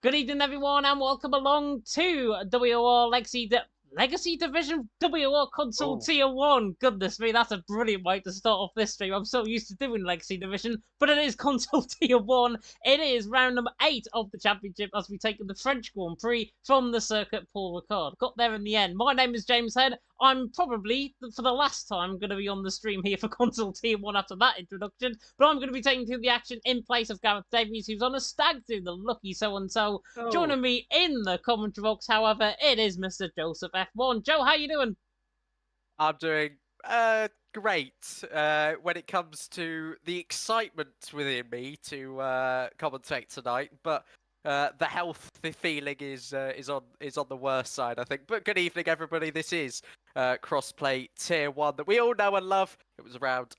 Good evening, everyone, and welcome along to WOR Legacy Division WOR Console Oh, Tier 1. Goodness me, that's a brilliant way to start off this stream. I'm so used to doing Legacy Division, but it is Console Tier 1. It is round number 8 of the championship as we take the French Grand Prix from the circuit Paul Ricard. Got there in the end. My name is James Head. I'm probably, for the last time, going to be on the stream here for Console Tier 1 after that introduction, but I'm going to be taking through the action in place of Gareth Davies, who's on a stag do, the lucky so-and-so. oh, Joining me in the commentary box, however, it is Mr. Joseph F1. Joe, how you doing? I'm doing great when it comes to the excitement within me to commentate tonight, but the health, the feeling is on the worst side, I think. But good evening, everybody. This is Crossplay Tier 1 that we all know and love. It was round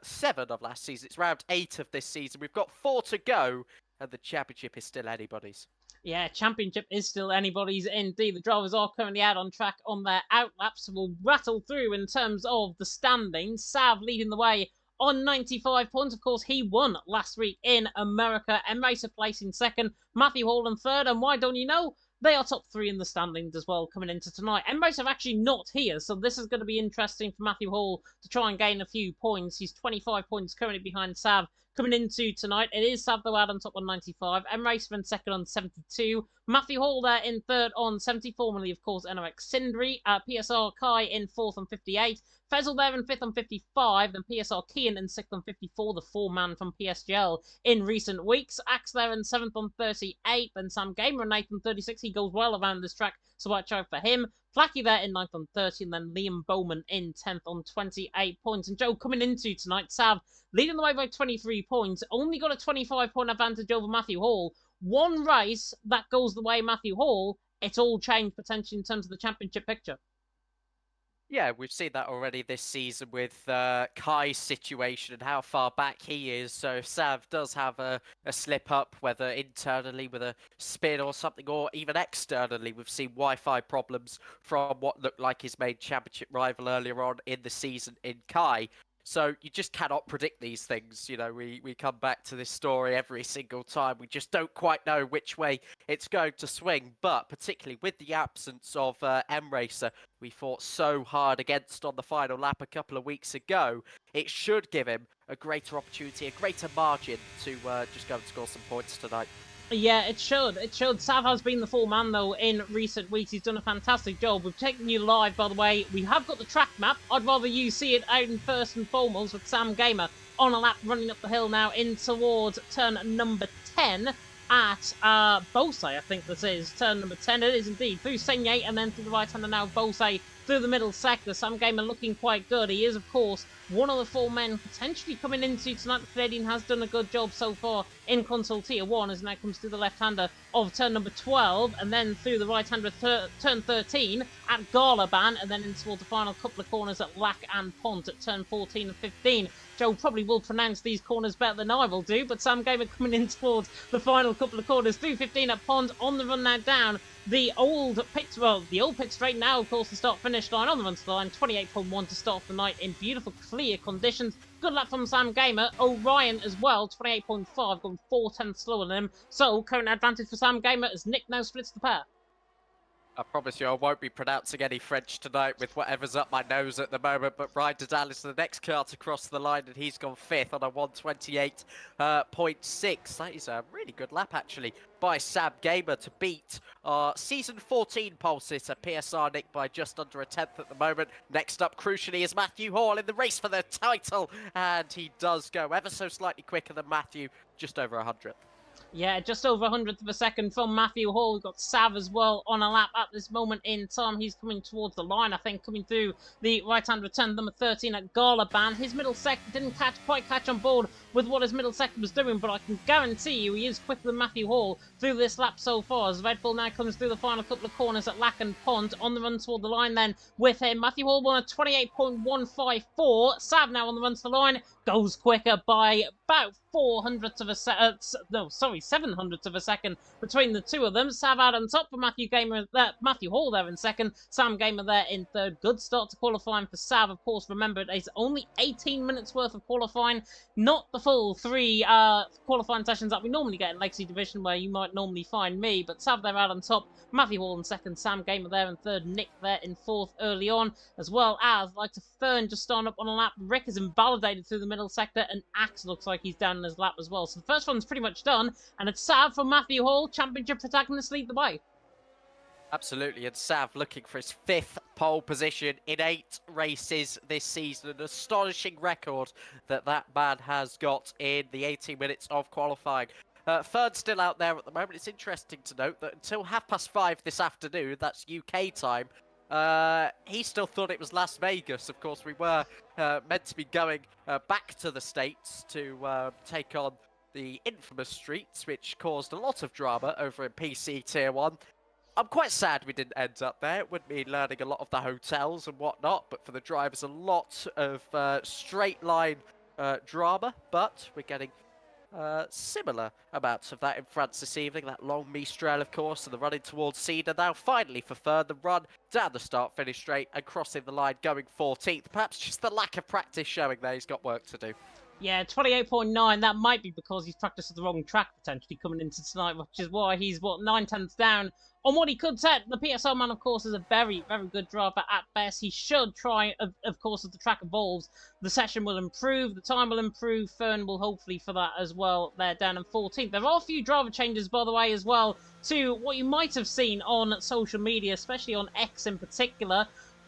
7 of last season. It's round 8 of this season. We've got 4 to go, and the championship is still anybody's. Yeah, championship is still anybody's indeed. The drivers are currently out on track on their outlaps. So we'll rattle through in terms of the standings. Sav leading the way on 95 points. Of course, he won last week in America. Emracer placing second. Matthew Hall in third. And why don't you know? They are top 3 in the standings as well coming into tonight. Emracer are actually not here, so this is going to be interesting for Matthew Hall to try and gain a few points. He's 25 points currently behind Sav. Coming into tonight, it is Sav though out on top on 95, Emracer in second on 72, Matthew Hall there in third on 70, formerly of course NOX Sindri, PSR Kai in fourth on 58, Fezzle there in fifth on 55, then PSR Kian in sixth on 54, the four-man from PSGL in recent weeks, Axe there in seventh on 38, then Sam Gamer in eighth on 36, he goes well around this track, so watch out for him. Flacky there in 9th on 30, and then Liam Bowman in 10th on 28 points. And Joe, coming into tonight, Sav leading the way by 23 points, only got a 25-point advantage over Matthew Hall. One race that goes the way Matthew Hall, it's all changed potentially in terms of the championship picture. Yeah, we've seen that already this season with Kai's situation and how far back he is. So if Sav does have a slip up, whether internally with a spin or something, or even externally, we've seen Wi-Fi problems from what looked like his main championship rival earlier on in the season in Kai. So you just cannot predict these things. You know, we come back to this story every single time. We just don't quite know which way it's going to swing. But particularly with the absence of Emracer, we fought so hard against on the final lap a couple of weeks ago, it should give him a greater opportunity, a greater margin to just go and score some points tonight. Yeah, it should. It should. Sav has been the full man, though, in recent weeks. He's done a fantastic job. We've taken you live, by the way. We have got the track map. I'd rather you see it out in first and foremost with Sam Gamer on a lap running up the hill now in towards turn number 10 at Bose, I think this is. Turn number 10, it is indeed. Through Seigneur and then through the right-hander now Bose through the middle sector. Sam Gamer looking quite good. He is, of course, one of the 4 men potentially coming into tonight. The Canadian has done a good job so far in Console Tier 1 as now comes through the left-hander of turn number 12 and then through the right-hander turn 13 at Garlaban and then in towards the final couple of corners at Lac and Pont at turn 14 and 15. Joe probably will pronounce these corners better than I will do, but Sam Gamer coming in towards the final couple of corners through 15 at Pont on the run now down the old pit straight now, of course, the start-finish line on the run to the line, 28.1 to start off the night in beautiful, clear conditions. Good lap from Sam Gamer. Orion as well, 28.5, going 4/10 slower than him. So, current advantage for Sam Gamer as Nick now splits the pair. I promise you I won't be pronouncing any French tonight with whatever's up my nose at the moment, but Ryan Didal is the next car to cross the line and he's gone 5th on a 128.6. That is a really good lap actually by Sam Gamer to beat our Season 14 pole sitter PSR Nick by just under a 10th at the moment. Next up, crucially, is Matthew Hall in the race for the title, and he does go ever so slightly quicker than Matthew, just over 100th. Yeah, just over 100th of a second from Matthew Hall. We've got Sav as well on a lap at this moment in time. He's coming towards the line, I think, coming through the right-hand return, number 13 at Garlaban. His middle sector didn't quite catch on board with what his middle sector was doing, but I can guarantee you he is quicker than Matthew Hall through this lap so far. As Red Bull now comes through the final couple of corners at Lac and Pont on the run toward the line then with him. Matthew Hall won a 28.154. Sav now on the run to the line, goes quicker by about 400ths of a second. No, sorry, 700ths of a second between the two of them. Sav out on top for Matthew Hall there in second. Sam Gamer there in third. Good start to qualifying for Sav. Of course, remember it's only 18 minutes worth of qualifying, not the full 3 qualifying sessions that we normally get in Legacy Division, where you might normally find me. But Sav there out on top. Matthew Hall in second. Sam Gamer there in third. Nick there in fourth early on, as well as like to Fern just starting up on a lap. Rick is invalidated through the middle sector, and Axe looks like he's down in his lap as well. So the first one's pretty much done, and it's Sav from Matthew Hall. Championship protagonists lead the way. Absolutely, and Sav looking for his 5th pole position in 8 races this season. An astonishing record that man has got in the 18 minutes of qualifying. Fern's still out there at the moment. It's interesting to note that until 5:30 this afternoon, that's UK time, he still thought it was Las Vegas. Of course, we were meant to be going back to the States to take on the infamous streets, which caused a lot of drama over in PC Tier 1. I'm quite sad we didn't end up there. It would mean learning a lot of the hotels and whatnot, but for the drivers, a lot of straight line drama. But we're getting similar amounts of that in France this evening. That long Mistral, of course, and the running towards Cedar now. Finally, for Fern, the run down the start, finish straight, and crossing the line, going 14th. Perhaps just the lack of practice showing there he's got work to do. Yeah, 28.9. That might be because he's practiced at the wrong track potentially coming into tonight, which is why he's, 9/10 down on what he could set. The PSL man, of course, is a very, very good driver at best. He should try, of course, as the track evolves, the session will improve, the time will improve. Fern will hopefully for that as well. They're down in 14th. There are a few driver changes, by the way, as well, to what you might have seen on social media, especially on X in particular.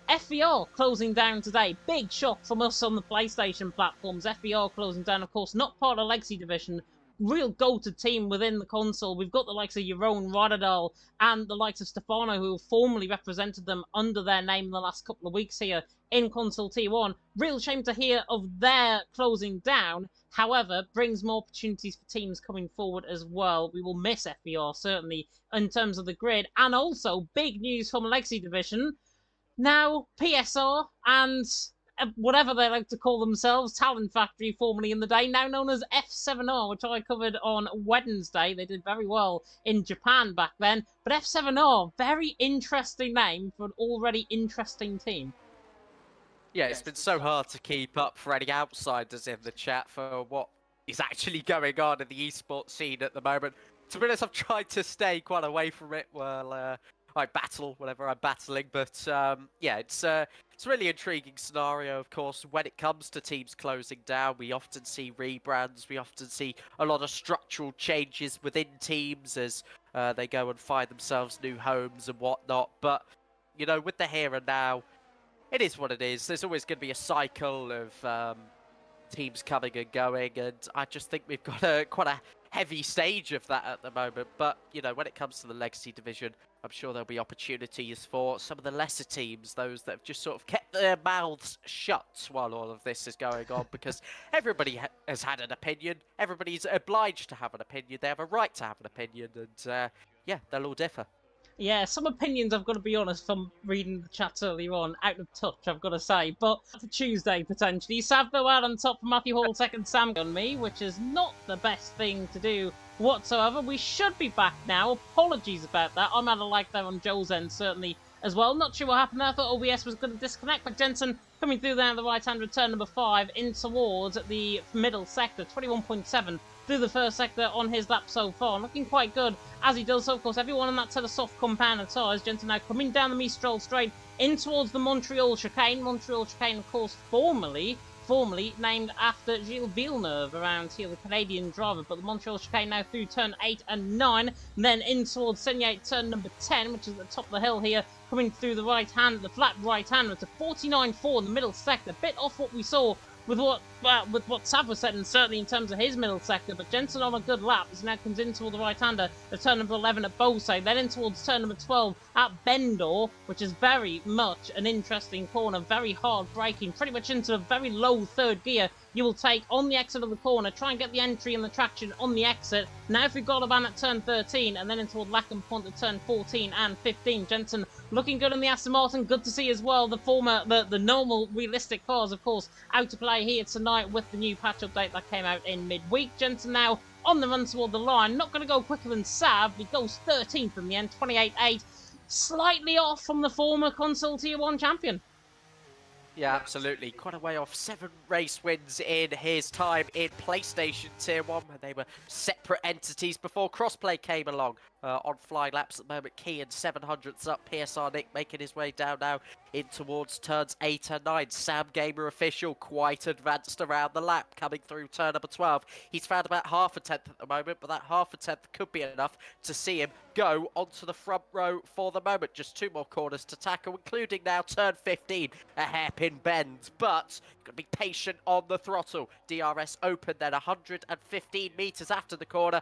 FVR closing down today. Big shock from us on the PlayStation platforms. FVR closing down, of course, not part of Legacy Division. Real go-to team within the console. We've got the likes of Jeroen Rodadal and the likes of Stefano, who have formerly represented them under their name in the last couple of weeks here in Console T1. Real shame to hear of their closing down. However, brings more opportunities for teams coming forward as well. We will miss FVR, certainly, in terms of the grid. And also, big news from Legacy Division. Now, PSR and whatever they like to call themselves, Talent Factory, formerly in the day, now known as F7R, which I covered on Wednesday. They did very well in Japan back then. But F7R, very interesting name for an already interesting team. Yeah, it's been so hard to keep up for any outsiders in the chat for what is actually going on in the esports scene at the moment. To be honest, I've tried to stay quite away from it while I battle whenever I'm battling, but yeah, it's a really intriguing scenario. Of course, when it comes to teams closing down, we often see rebrands, we often see a lot of structural changes within teams as they go and find themselves new homes and whatnot. But you know, with the here and now, it is what it is. There's always going to be a cycle of teams coming and going, and I just think we've got quite a heavy stage of that at the moment. But you know, when it comes to the Legacy Division, I'm sure there'll be opportunities for some of the lesser teams, those that have just sort of kept their mouths shut while all of this is going on, because everybody has had an opinion. Everybody's obliged to have an opinion. They have a right to have an opinion, and yeah, they'll all differ. Yeah, some opinions, I've got to be honest, from reading the chats earlier on, out of touch, I've got to say. But for Tuesday, potentially. Sav though out on top for Matthew Hall, second Sam on me, which is not the best thing to do whatsoever. We should be back now. Apologies about that. I'm out of like there on Joe's end, certainly, as well. Not sure what happened there. I thought OBS was going to disconnect, but Jensen coming through there on the right-hand return, number 5, in towards the middle sector, 21.7. Through the first sector on his lap so far. Looking quite good as he does so. Of course, everyone on that set of soft compound tyres. Jensen now coming down the Mistral straight in towards the Montreal chicane. Montreal chicane, of course, formerly named after Gilles Villeneuve around here, the Canadian driver. But the Montreal chicane now through turn 8 and 9. And then in towards Seigneur turn number 10, which is at the top of the hill here. Coming through the right hand, the flat right hand with a 49.4 in the middle sector. Bit off what we saw with what Sav was setting, certainly in terms of his middle sector, but Jensen on a good lap as he now comes in toward the right-hander, the turn number 11 at Beausay, then in towards turn number 12 at Bendor, which is very much an interesting corner, very hard braking, pretty much into a very low third gear, you will take on the exit of the corner, try and get the entry and the traction on the exit. Now if we've got a ban at turn 13 and then into Lacken Pont at turn 14 and 15, Jensen looking good in the Aston Martin. Good to see as well the normal realistic cars, of course, out to play here tonight with the new patch update that came out in midweek. Jensen now on the run toward the line, not going to go quicker than Sav. He goes 13th in the end, 28.8, slightly off from the former console Tier 1 champion. Yeah, absolutely. Quite a way off. 7 race wins in his time in PlayStation Tier 1. They were separate entities before crossplay came along. On flying laps at the moment, Kean 700ths up. PSR Nick making his way down now in towards turns 8 and 9. Sam Gamer official quite advanced around the lap, coming through turn number 12. He's found about half a tenth at the moment, but that half a tenth could be enough to see him go onto the front row for the moment. Just 2 more corners to tackle, including now turn 15, a hairpin bend, but got to be patient on the throttle. DRS open then 115 meters after the corner.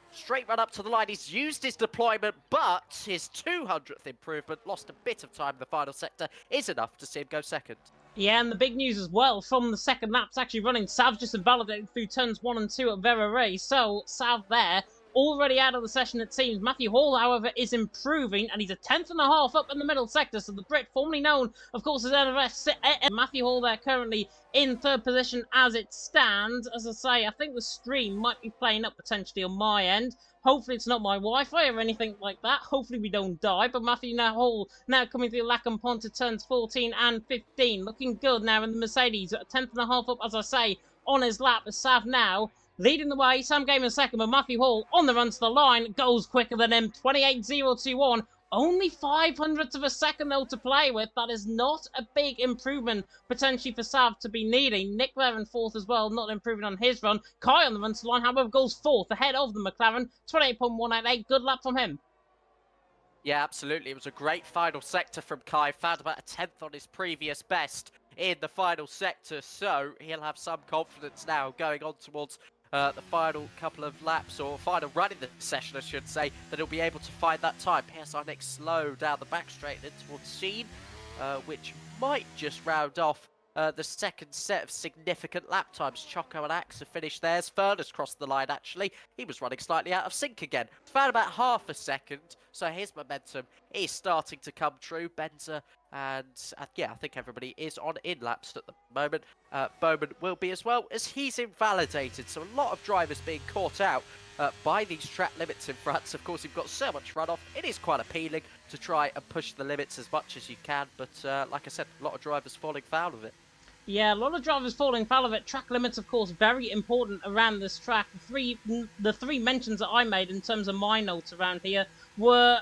Straight run up to the line. He's used his deployment, but his 200th improvement, lost a bit of time in the final sector, is enough to see him go second. Yeah, and the big news as well from the second lap's actually running. Sav's just invalidated through turns 1 and 2 at Vera Ray, so Sav there already out of the session, it seems. Matthew Hall, however, is improving, and he's a 10th and a half up in the middle sector. So the Brit, formerly known, of course, as NFS, Matthew Hall there currently in 3rd position as it stands. As I say, I think the stream might be playing up potentially on my end. Hopefully it's not my Wi-Fi or anything like that. Hopefully we don't die. But Matthew Hall now coming through Lacken Pont to turns 14 and 15. Looking good now in the Mercedes. A 10th and a half up, as I say, on his lap. As Sav now leading the way. Sam Gamer second, but Matthew Hall on the run to the line goes quicker than him. 28.021. Only 500ths of a second, though, to play with. That is not a big improvement, potentially, for Sav to be needing. Nick there in 4th as well, not improving on his run. Kai on the run to the line, however, goes 4th, ahead of the McLaren. 28.188. Good lap from him. Yeah, absolutely. It was a great final sector from Kai. Found about a 10th on his previous best in the final sector, so he'll have some confidence now going on towards the final couple of laps, or final run in the session, I should say, that he'll be able to find that time. PSR Nick slow down the back straight and towards Sheen, which might just round off the second set of significant lap times. Choco and Axe have finished theirs. Furness crossed the line, actually. He was running slightly out of sync again. It's found about half a second, so his momentum is starting to come true. Benza and, yeah, I think everybody is on in-laps at the moment. Bowman will be as well, as he's invalidated. So a lot of drivers being caught out by these track limits in France. Of course, you've got so much runoff. It is quite appealing to try and push the limits as much as you can. But like I said, a lot of drivers falling foul of it. Yeah, a lot of drivers falling foul of it. Track limits, of course, very important around this track. The three mentions that I made in terms of my notes around here were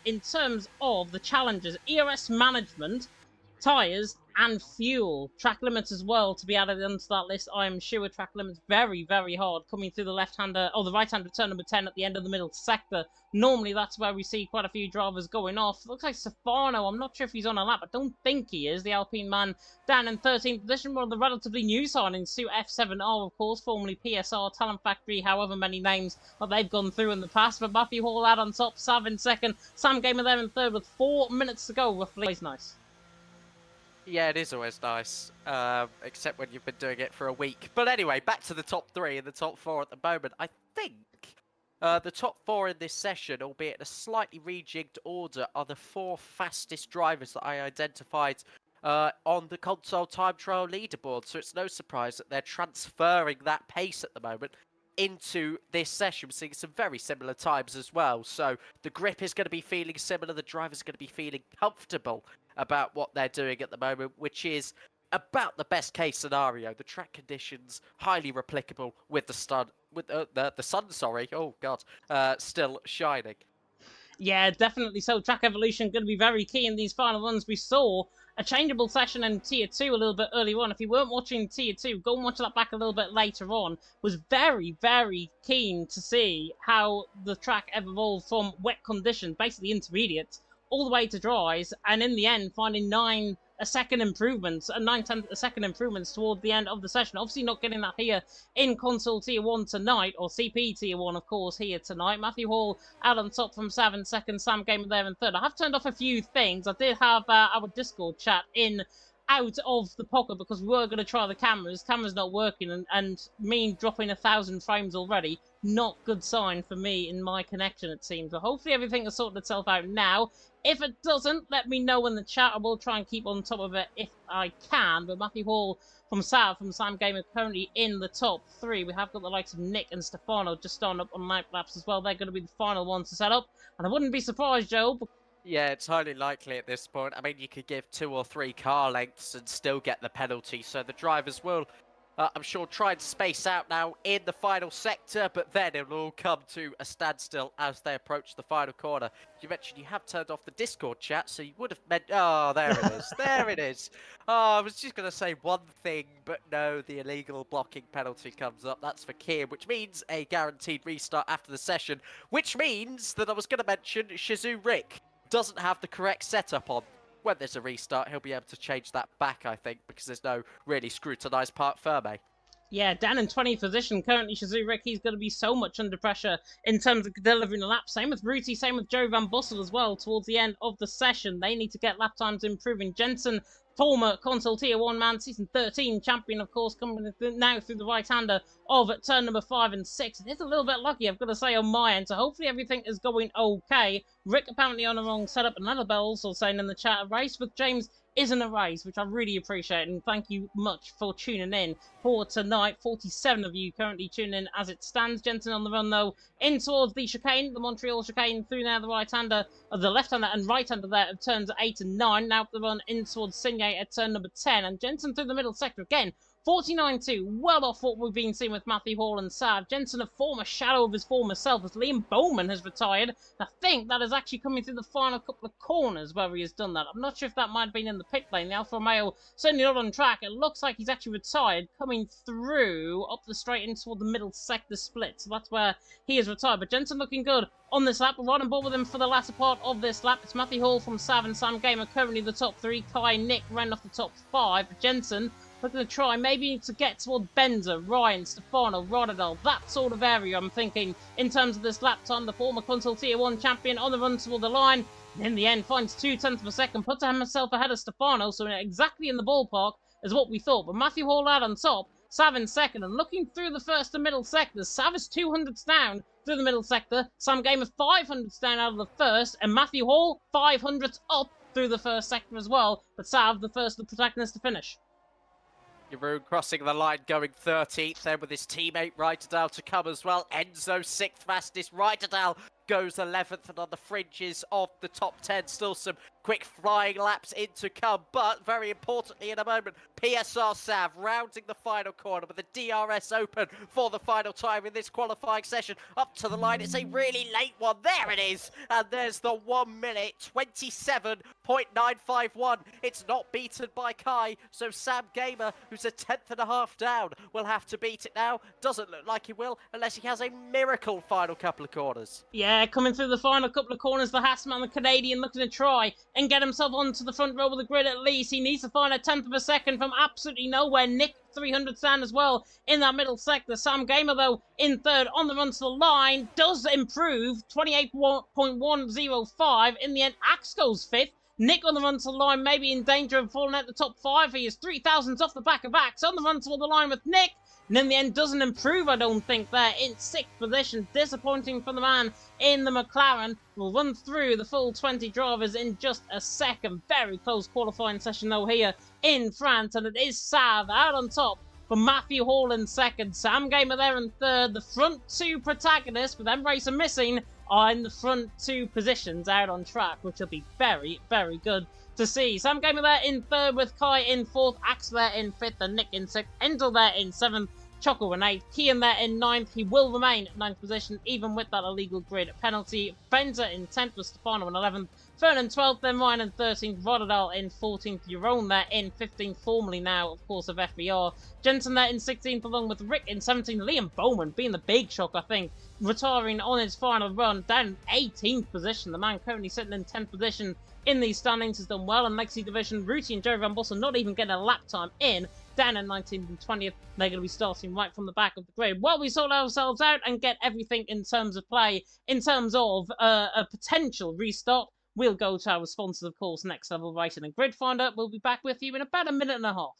in terms of the challenges, ERS management, tyres, and fuel. Track limits as well to be added into that list. I am sure track limits very, very hard coming through the left-hander, or the right-hander turn number 10 at the end of the middle sector. Normally, that's where we see quite a few drivers going off. Looks like Stefano, I'm not sure if he's on a lap. I don't think he is. The Alpine man down in 13th position. One of the relatively new signings, Sue F7R, of course, formerly PSR, Talent Factory, however many names that they've gone through in the past. But Matthew Hall out on top, Sav in second, Sam Gamer there in third with 4 minutes to go, roughly. It's nice. Yeah, it is always nice, except when you've been doing it for a week. But anyway, back to the top 3 and the top 4 at the moment. I think the top 4 in this session, albeit in a slightly rejigged order, are the 4 fastest drivers that I identified on the console time trial leaderboard. So it's no surprise that they're transferring that pace at the moment into this session. We're seeing some very similar times as well. So the grip is going to be feeling similar. The driver's going to be feeling comfortable about what they're doing at the moment, which is about the best case scenario. The track conditions highly replicable with the sun, sorry. Oh god, still shining. Yeah, definitely so. Track evolution going to be very key in these final runs. We saw a changeable session in Tier 2 a little bit earlier on. If you weren't watching Tier 2, go and watch that back a little bit later on. Was very, very keen to see how the track evolved from wet conditions, basically intermediates, all the way to dries, and in the end finding 9 a second improvements, and 9/10 a second improvements toward the end of the session. Obviously not getting that here in console Tier 1 tonight, or CP Tier 1 of course here tonight. Matthew Hall out on top from Sav in second, Sam Gamer there in third. I have turned off a few things. I did have our Discord chat in out of the pocket because we were going to try the cameras. Camera's not working, and me dropping 1,000 frames already, not good sign for me in my connection, it seems. But hopefully everything has sorted itself out now. If it doesn't, let me know in the chat. I will try and keep on top of it if I can. But Matthew Hall from Sam Gamer currently in the top 3. We have got the likes of Nick and Stefano just starting up on night laps as well. They're going to be the final ones to set up. And I wouldn't be surprised, Joe. Yeah, it's highly likely at this point. I mean, you could give 2 or 3 car lengths and still get the penalty. So the drivers will, I'm sure, try and space out now in the final sector, but then it'll all come to a standstill as they approach the final corner. You mentioned you have turned off the Discord chat, so you would have meant... Oh, there it is. There it is. Oh, I was just going to say one thing, but no, the illegal blocking penalty comes up. That's for Kim, which means a guaranteed restart after the session, which means that I was going to mention Shizu Rick doesn't have the correct setup on. When there's a restart, he'll be able to change that back, I think, because there's no really scrutinised part firme. Yeah, down in 20th position. Currently, Shizu Rick, he's going to be so much under pressure in terms of delivering a lap. Same with Ruti, same with Joe Van Bussel as well towards the end of the session. They need to get lap times improving. Jensen, former console tier 1 man, season 13 champion, of course, coming now through the right-hander of turn number 5 and 6. It is a little bit lucky, I've got to say, on my end, so hopefully everything is going okay. Rick apparently on the wrong setup, and Annabelle also saying in the chat, a race with James isn't a race, which I really appreciate, and thank you much for tuning in for tonight. 47 of you currently tuning in as it stands. Jensen on the run, though, in towards the chicane, the Montreal chicane, through now the right-hander, the left-hander and right-hander there of turns 8 and 9. Now the run in towards Signet at turn number 10, and Jensen through the middle sector again. 49-2, well off what we've been seeing with Matthew Hall and Sav. Jensen, a former shadow of his former self, as Liam Bowman has retired. I think that is actually coming through the final couple of corners where he has done that. I'm not sure if that might have been in the pit lane. The Alfa Romeo certainly not on track. It looks like he's actually retired, coming through up the straight in toward the middle sector split. So that's where he is retired. But Jensen looking good on this lap. We're right on board with him for the latter part of this lap. It's Matthew Hall from Sav and Sam Gamer currently the top 3. Kai Nick ran off the top 5. Jensen looking to try maybe to get toward Benza, Ryan, Stefano, Rotterdam, that sort of area I'm thinking in terms of this lap time. The former console tier 1 champion on the run toward the line. And in the end finds 0.2 of a second, puts himself ahead of Stefano, so exactly in the ballpark as what we thought. But Matthew Hall out on top, Sav in second, and looking through the first and middle sectors, Sav is 200s down through the middle sector, Sam Gamer 500s down out of the first, and Matthew Hall 500s up through the first sector as well, but Sav the first of the protagonists to finish. Jeroen crossing the line, going 13th there with his teammate Reiterdal to come as well. Enzo 6th fastest. Reiterdal goes 11th and on the fringes of the top 10. Still some quick flying laps in to come, but very importantly in a moment, PSR Sav rounding the final corner with the DRS open for the final time in this qualifying session. Up to the line, it's a really late one. There it is, and there's the 1 minute 27.951. It's not beaten by Kai, so Sam Gamer, who's a 10th and a half down, will have to beat it now. Doesn't look like he will unless he has a miracle final couple of corners. Yeah, coming through the final couple of corners, the Hassman, the Canadian, looking to try and get himself onto the front row of the grid at least. He needs to find a 10th of a second from absolutely nowhere. Nick 300 stand as well in that middle sector. Sam Gamer, though, in third on the run to the line, does improve 28.105. In the end, Axe goes 5th. Nick on the run to the line, maybe in danger of falling out the top 5. He is 3,000s off the back of Axe on the run toward the line with Nick. And in the end, doesn't improve, I don't think, there in 6th position. Disappointing for the man in the McLaren. We'll run through the full 20 drivers in just a second. Very close qualifying session, though, here in France. And it is Sav out on top for Matthew Hall in second. Sam Gamer there in third. The front 2 protagonists, with them racing missing, are in the front 2 positions out on track, which will be very, very good to see. Sam Gamer there in third with Kai in fourth, Axe there in fifth, and Nick in sixth, Endel there in seventh, Choco in eighth, Kian there in ninth. He will remain at ninth position even with that illegal grid penalty. Benza in 10th with Stefano in 11th, Fern in 12th, then Ryan in 13th, Rotterdam in 14th, Jeroen there in 15th, formerly now, of course, of FBR. Jensen there in 16th, along with Rick in 17th. Liam Bowman being the big shock, I think, retiring on his final run, down in 18th position. The man currently sitting in 10th position in these standings has done well in Legacy Division. Ruti and Joe Van Bossel not even getting a lap time in, down in 19th and 20th. They're going to be starting right from the back of the grid. While we sort ourselves out and get everything in terms of play, in terms of a potential restart, we'll go to our sponsors, of course, Next Level Racing and Grid Finder. We'll be back with you in about a minute and a half.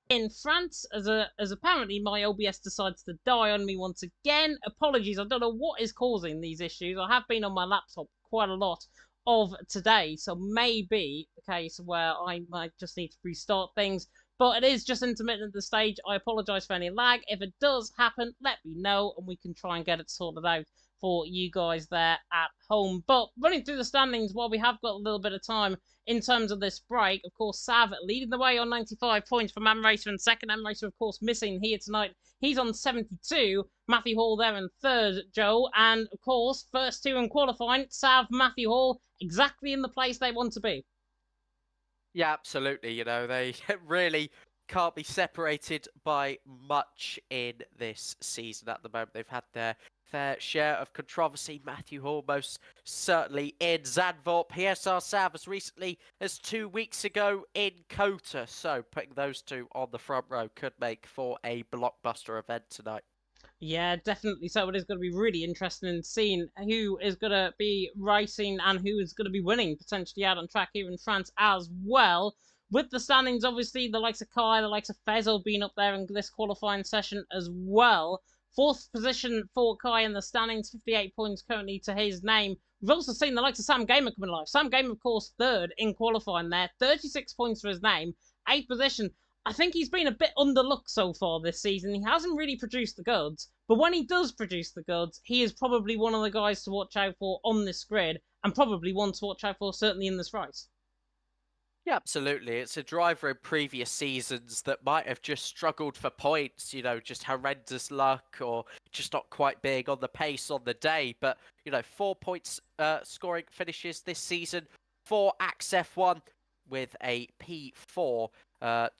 In France, as apparently my OBS decides to die on me once again. Apologies, I don't know what is causing these issues. I have been on my laptop quite a lot of today, so maybe the case where I might just need to restart things. But it is just intermittent at this stage. I apologise for any lag. If it does happen, let me know and we can try and get it sorted out for you guys there at home. But running through the standings while we have got a little bit of time in terms of this break, of course, Sav leading the way on 95 points for Man Racer, and second M Racer, of course, missing here tonight. He's on 72. Matthew Hall there in third, Joe. And, of course, first two in qualifying, Sav, Matthew Hall, exactly in the place they want to be. Yeah, absolutely. You know, they really can't be separated by much in this season at the moment. They've had their fair share of controversy. Matthew Hall most certainly in Zandvoort. PSR Sav as recently as 2 weeks ago in Kota. So putting those two on the front row could make for a blockbuster event tonight. Yeah, definitely. So it is going to be really interesting in seeing who is going to be racing and who is going to be winning potentially out on track here in France as well. With the standings, obviously, the likes of Kai, the likes of Fezzo being up there in this qualifying session as well. Fourth position for Kai in the standings, 58 points currently to his name. We've also seen the likes of Sam Gamer coming alive. Sam Gamer, of course, third in qualifying there, 36 points for his name. Eighth position, I think he's been a bit underlooked so far this season. He hasn't really produced the goods, but when he does produce the goods, he is probably one of the guys to watch out for on this grid, and probably one to watch out for certainly in this race. Yeah, absolutely. It's a driver in previous seasons that might have just struggled for points, you know, just horrendous luck or just not quite being on the pace on the day. But, you know, 4 points scoring finishes this season for Axe F1 with a P4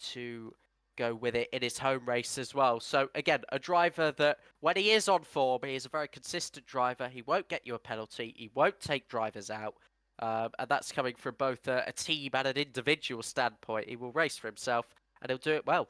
to go with it in his home race as well. So, again, a driver that when he is on form, he is a very consistent driver. He won't get you a penalty. He won't take drivers out. And that's coming from both a team and an individual standpoint. He will race for himself, and he'll do it well.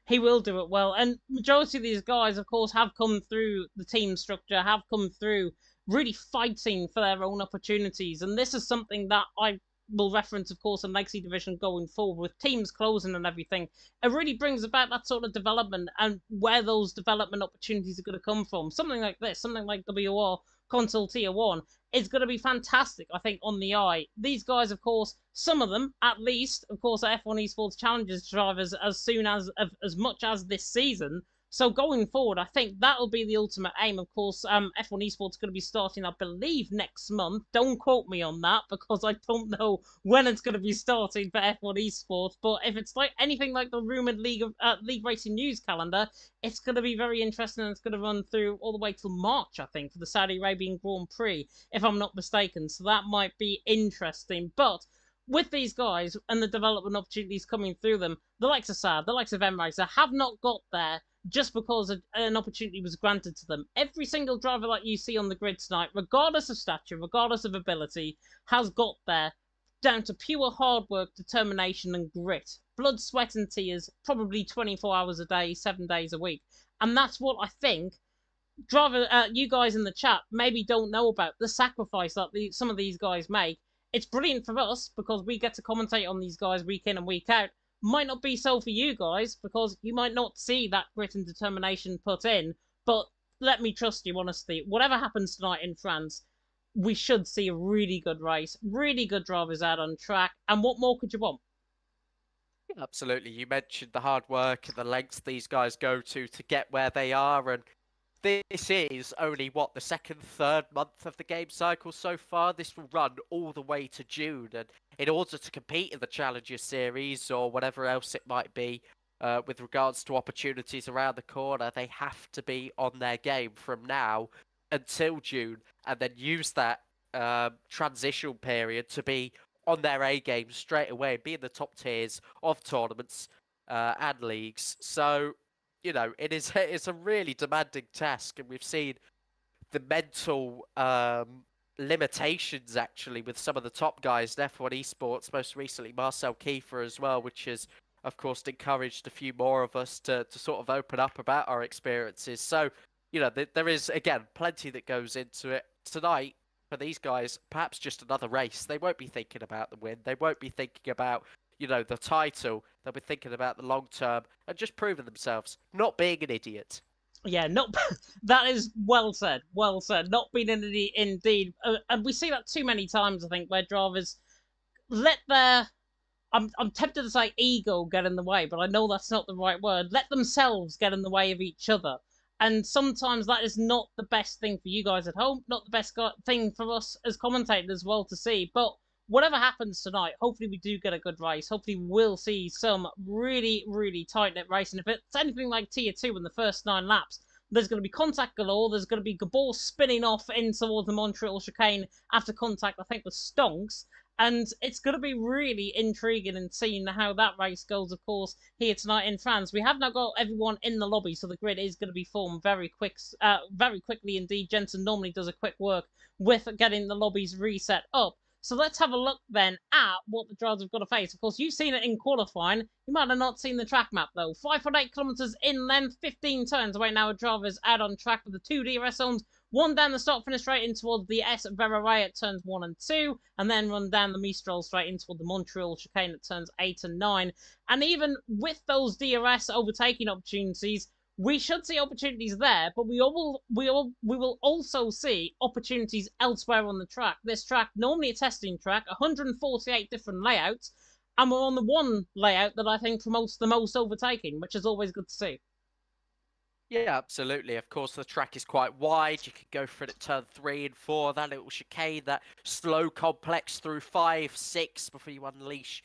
He will do it well. And majority of these guys, of course, have come through the team structure, have come through really fighting for their own opportunities. And this is something that I will reference, of course, in Legacy Division going forward with teams closing and everything. It really brings about that sort of development and where those development opportunities are going to come from. Something like this, something like WOR console tier 1 is going to be fantastic, I think, on the eye. These guys, of course, some of them, at least, of course, are F1 Esports Challengers drivers as much as this season. So going forward, I think that'll be the ultimate aim. Of course, F1 Esports is going to be starting, I believe, next month. Don't quote me on that because I don't know when it's going to be starting for F1 Esports. But if it's like anything like the rumored League Racing News calendar, it's going to be very interesting, and it's going to run through all the way till March, I think, for the Saudi Arabian Grand Prix, if I'm not mistaken. So that might be interesting. But with these guys and the development opportunities coming through them, the likes of Saab, the likes of M-Racer have not got there just because an opportunity was granted to them. Every single driver that you see on the grid tonight, regardless of stature, regardless of ability, has got there down to pure hard work, determination, and grit. Blood, sweat, and tears, probably 24 hours a day, 7 days a week. And that's what I think you guys in the chat maybe don't know about the sacrifice that some of these guys make. It's brilliant for us because we get to commentate on these guys week in and week out. Might not be so for you guys because you might not see that grit and determination put in. But let me trust you, honestly. Whatever happens tonight in France, we should see a really good race, really good drivers out on track. And what more could you want? Absolutely. You mentioned the hard work and the lengths these guys go to get where they are, and this is only, what, the second, third month of the game cycle so far. This will run all the way to June, and in order to compete in the Challenger Series or whatever else it might be, with regards to opportunities around the corner, they have to be on their game from now until June, and then use that transition period to be on their A game straight away and be in the top tiers of tournaments and leagues. So, you know, it's a really demanding task, and we've seen the mental limitations actually with some of the top guys in F1 Esports, most recently Marcel Kiefer as well, which has of course encouraged a few more of us to sort of open up about our experiences. So, you know, there is, again, plenty that goes into it. Tonight, for these guys, perhaps just another race. They won't be thinking about the win. They won't be thinking about, you know, the title. They'll be thinking about the long term and just proving themselves, not being an idiot. Yeah, not that is well said. Well said. Not being an idiot, indeed, and we see that too many times. I think where drivers let their I'm tempted to say ego get in the way, but I know that's not the right word. Let themselves get in the way of each other. And sometimes that is not the best thing for you guys at home, not the best thing for us as commentators as well to see. But whatever happens tonight, hopefully we do get a good race. Hopefully we'll see some really, really tight-knit racing. If it's anything like Tier 2 in the first 9 laps, there's going to be contact galore. There's going to be Gabor spinning off in towards the Montreal chicane after contact, I think, with Stonks. And it's going to be really intriguing and seeing how that race goes, of course, here tonight in France. We have now got everyone in the lobby, so the grid is going to be formed very quickly indeed. Jensen normally does a quick work with getting the lobbies reset up. So let's have a look then at what the drivers have got to face. Of course, you've seen it in qualifying. You might have not seen the track map, though. 5.8 kilometres in length, 15 turns away now. Drivers out on track with the 2 DRS zones. One down the start finish straight in towards the S Verray at turns 1 and 2, and then run down the Mistral straight in toward the Montreal chicane at turns 8 and 9. And even with those DRS overtaking opportunities, we should see opportunities there, but we will also see opportunities elsewhere on the track. This track, normally a testing track, 148 different layouts, and we're on the one layout that I think promotes the most overtaking, which is always good to see. Yeah, absolutely. Of course, the track is quite wide. You can go for it at turn 3 and 4, that little chicane, that slow complex through 5, 6 before you unleash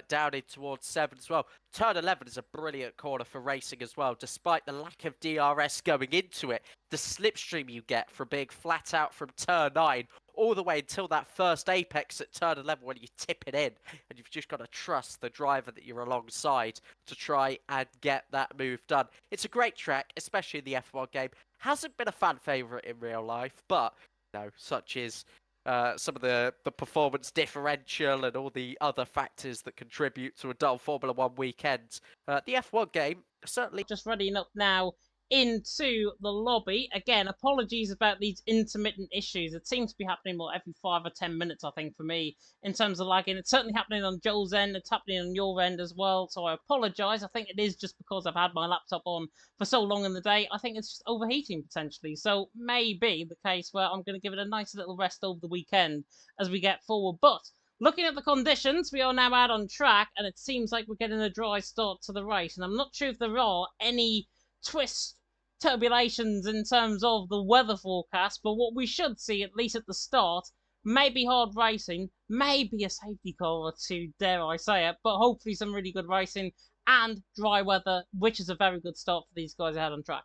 down in towards 7 as well. Turn 11 is a brilliant corner for racing as well, despite the lack of DRS going into it. The slipstream you get from being flat out from turn 9 all the way until that first apex at turn 11 when you tip it in, and you've just got to trust the driver that you're alongside to try and get that move done. It's a great track, especially in the F1 game. Hasn't been a fan favourite in real life, but, you know, such is some of the performance differential and all the other factors that contribute to a dull Formula 1 weekend. The F1 game certainly just readying up now into the lobby. Again, apologies about these intermittent issues. It seems to be happening every 5 or 10 minutes, I think, for me, in terms of lagging. It's certainly happening on Joel's end. It's happening on your end as well. So I apologise. I think it is just because I've had my laptop on for so long in the day. I think it's just overheating potentially. So maybe the case where I'm going to give it a nice little rest over the weekend as we get forward. But looking at the conditions, we are now out on track, and it seems like we're getting a dry start to the race. And I'm not sure if there are any twist turbulations in terms of the weather forecast, but what we should see, at least at the start, maybe hard racing, maybe a safety car or two, dare I say it, but hopefully some really good racing and dry weather, which is a very good start for these guys ahead on track.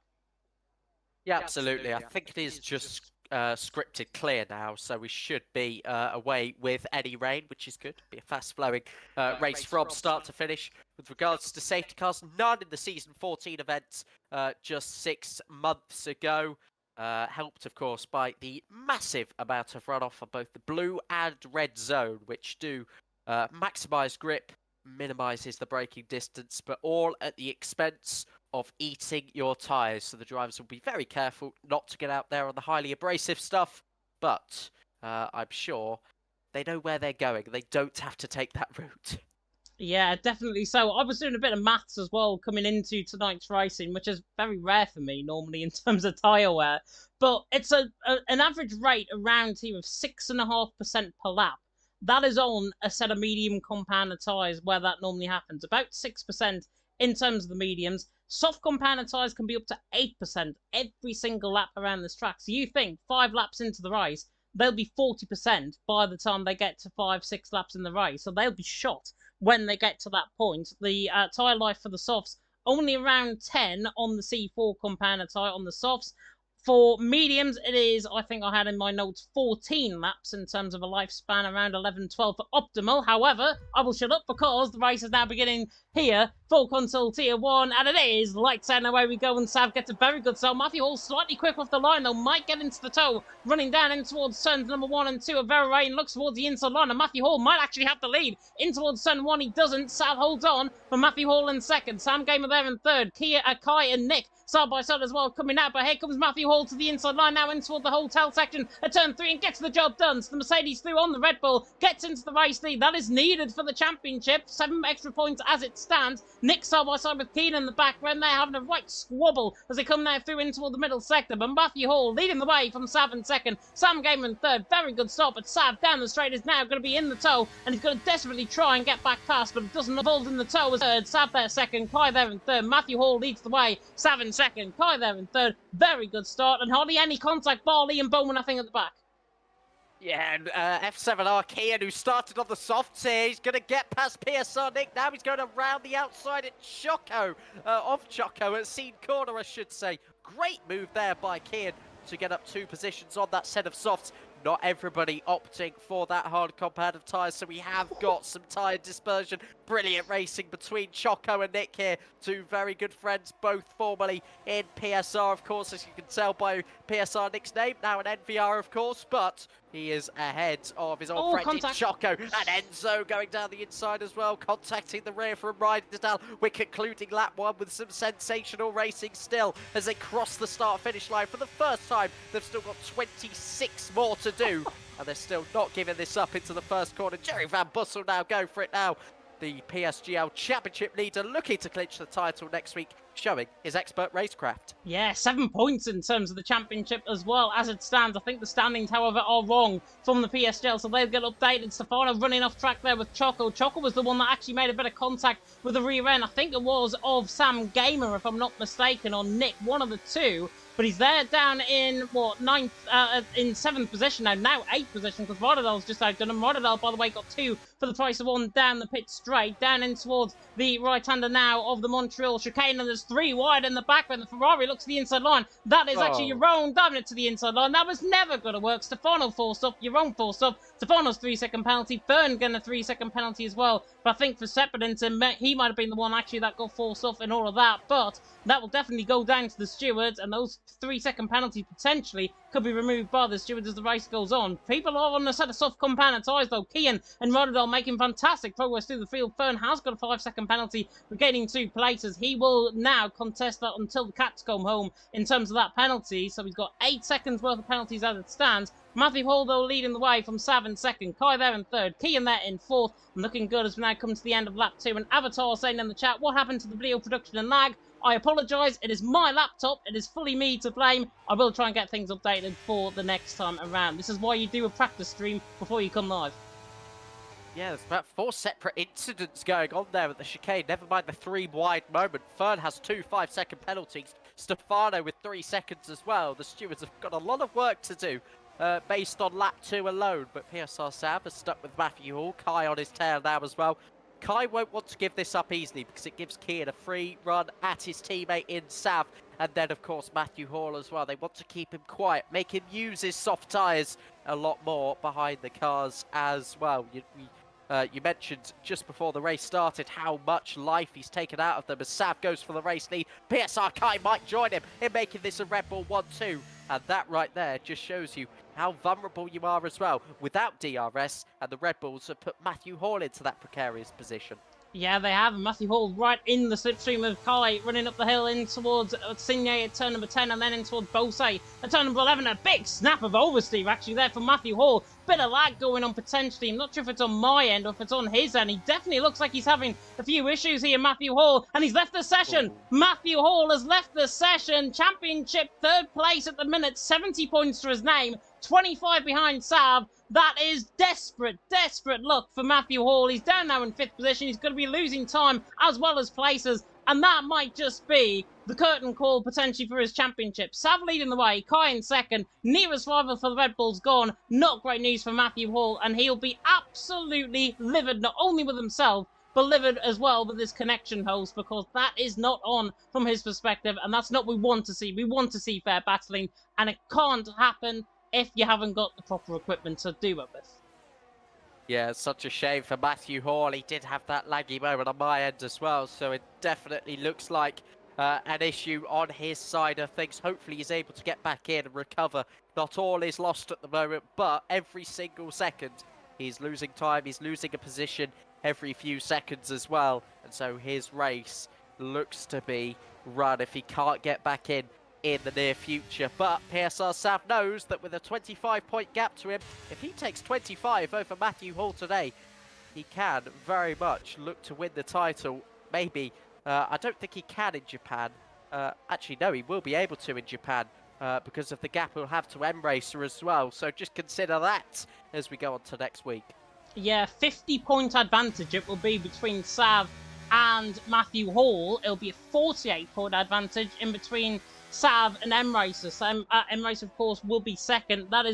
Yeah, absolutely. I think it is just scripted clear now, so we should be away with any rain, which is good. Be a fast-flowing race from start to finish. With regards to safety cars, none in the Season 14 events just 6 months ago. Helped, of course, by the massive amount of runoff on both the blue and red zone, which do maximise grip, minimises the braking distance, but all at the expense of eating your tyres. So the drivers will be very careful not to get out there on the highly abrasive stuff, but I'm sure they know where they're going. They don't have to take that route. Yeah, definitely. So I was doing a bit of maths as well coming into tonight's racing, which is very rare for me normally in terms of tyre wear. But it's an average rate around here of 6.5% per lap. That is on a set of medium compounder tyres where that normally happens. About 6% in terms of the mediums. Soft compounder tyres can be up to 8% every single lap around this track. So you think 5 laps into the race, they'll be 40% by the time they get to 5-6 laps in the race. So they'll be shot when they get to that point. The tyre life for the softs, only around 10 on the C4 compounder tyre on the softs. For mediums, it is, I think I had in my notes, 14 laps in terms of a lifespan, around 11-12 for optimal. However, I will shut up because the race is now beginning here for console tier 1, and it is lights out and away we go, and Sav gets a very good start. Matthew Hall slightly quick off the line though, might get into the toe, running down in towards turns number 1 and 2 of Vera Rain, looks towards the inside line, and Matthew Hall might actually have the lead in towards turn 1. He doesn't. Sav holds on for Matthew Hall in second. Sam Gamer there in third. Kia, Kai and Nick side by side as well coming out, but here comes Matthew Hall to the inside line now in toward the hotel section at turn 3 and gets the job done. So the Mercedes through on the Red Bull gets into the race lead. That is needed for the championship. 7 extra points as it stands. Nick side by side with Keen in the background. They're having a right squabble as they come now through in toward the middle sector, but Matthew Hall leading the way from Sav in second. Sam Gamer in third. Very good stop, but Sav down the straight is now going to be in the tow, and he's going to desperately try and get back past, but it doesn't involve in the tow as third. Sav there second. Kai there in third. Matthew Hall leads the way. Sav in second. Kai there in third. Very good start, and hardly any contact. Barley and Bowman, I think, at the back. Yeah, and F7R Kian, who started on the softs here, he's going to get past PSR Nick. Now he's going around the outside at Choco, of Choco, at Scene Corner, I should say. Great move there by Kian to get up 2 positions on that set of softs. Not everybody opting for that hard compound of tyres, so we have got some tyre dispersion. Brilliant racing between Choco and Nick here. 2 very good friends, both formerly in PSR, of course, as you can tell by PSR Nick's name. Now an NVR, of course, but he is ahead of his old friend Choco. And Enzo going down the inside as well, contacting the rear from riding down. We're concluding lap 1 with some sensational racing still as they cross the start-finish line for the first time. They've still got 26 more to do, and they're still not giving this up into the first corner. Jerry Van Bussel now go for it now. The PSGL Championship leader looking to clinch the title next week, showing his expert racecraft. Yeah, 7 points in terms of the championship as well as it stands. I think the standings, however, are wrong from the PSGL, so they'll get updated. Stefano running off track there with Choco. Choco was the one that actually made a bit of contact with the rear end. I think it was of Sam Gamer, if I'm not mistaken, or Nick, one of the two. But he's there down in, what, 7th position now. Now 8th position, because Rotterdam's just outdone him. Rotterdam, by the way, got 2 for the price of 1 down the pit straight. Down in towards the right-hander now of the Montreal chicane, and there's 3 wide in the back when the Ferrari looks to the inside line. That is actually Jeroen diving it to the inside line. That was never going to work. Stefano forced up, Jeroen forced up. Stefano's 3-second penalty. Fern getting a 3-second penalty as well. But I think for Sepidington, he might have been the one actually that got forced off and all of that. But that will definitely go down to the stewards, and those 3-second penalties potentially could be removed by the stewards as the race goes on. People are on a set of soft compound tyres though. Kian and Rotterdam making fantastic progress through the field. Fern has got a 5-second penalty, regaining 2 places. He will now now contest that until the cats come home in terms of that penalty. So he's got 8 seconds worth of penalties as it stands. Matthew Hall, though, leading the way from Sav in second. Kai there in third. Kian there in fourth. And looking good as we now come to the end of lap 2. And Avatar saying in the chat, what happened to the video production and lag? I apologise. It is my laptop. It is fully me to blame. I will try and get things updated for the next time around. This is why you do a practice stream before you come live. Yeah, there's about 4 separate incidents going on there at the chicane. Never mind the 3 wide moment. Fern has 2 5-second penalties. Stefano with 3 seconds as well. The stewards have got a lot of work to do based on lap 2 alone. But PSR Sav is stuck with Matthew Hall. Kai on his tail now as well. Kai won't want to give this up easily because it gives Kian a free run at his teammate in Sav. And then, of course, Matthew Hall as well. They want to keep him quiet, make him use his soft tyres a lot more behind the cars as well. You mentioned just before the race started how much life he's taken out of them as Sav goes for the race lead. PSR Kai might join him in making this a Red Bull 1-2. And that right there just shows you how vulnerable you are as well. Without DRS, and the Red Bulls have put Matthew Hall into that precarious position. Yeah, they have. Matthew Hall right in the slipstream of Kai, running up the hill in towards Signe at turn number 10 and then in towards Bose at turn number 11. A big snap of oversteer actually there from Matthew Hall. Bit of lag going on potentially. I'm not sure if it's on my end or if it's on his end. He definitely looks like he's having a few issues here, Matthew Hall, and he's left the session. Ooh. Matthew Hall has left the session. Championship 3rd place at the minute, 70 points to his name, 25 behind Sav. That is desperate luck for Matthew Hall. He's down now in 5th position. He's going to be losing time as well as places. And that might just be the curtain call potentially for his championship. Sav leading the way, Kai in second. Nearest rival for the Red Bulls gone. Not great news for Matthew Hall. And he'll be absolutely livid, not only with himself, but livid as well with his connection host, because that is not on from his perspective. And that's not what we want to see. We want to see fair battling. And it can't happen if you haven't got the proper equipment to do it with. Yeah, it's such a shame for Matthew Hall. He did have that laggy moment on my end as well, so it definitely looks like an issue on his side of things. Hopefully he's able to get back in and recover. Not all is lost at the moment, but every single second he's losing time, he's losing a position every few seconds as well. And so his race looks to be run if he can't get back in the near future. But PSR Sav knows that with a 25-point gap to him, if he takes 25 over Matthew Hall today, he can very much look to win the title. Maybe, I don't think he can in Japan. Actually, no, he will be able to in Japan because of the gap he'll have to M-Racer as well. So just consider that as we go on to next week. Yeah, 50-point advantage it will be between Sav and Matthew Hall. It'll be a 48-point advantage in between Sav and M-Racer. So M-Racer, of course, will be second. That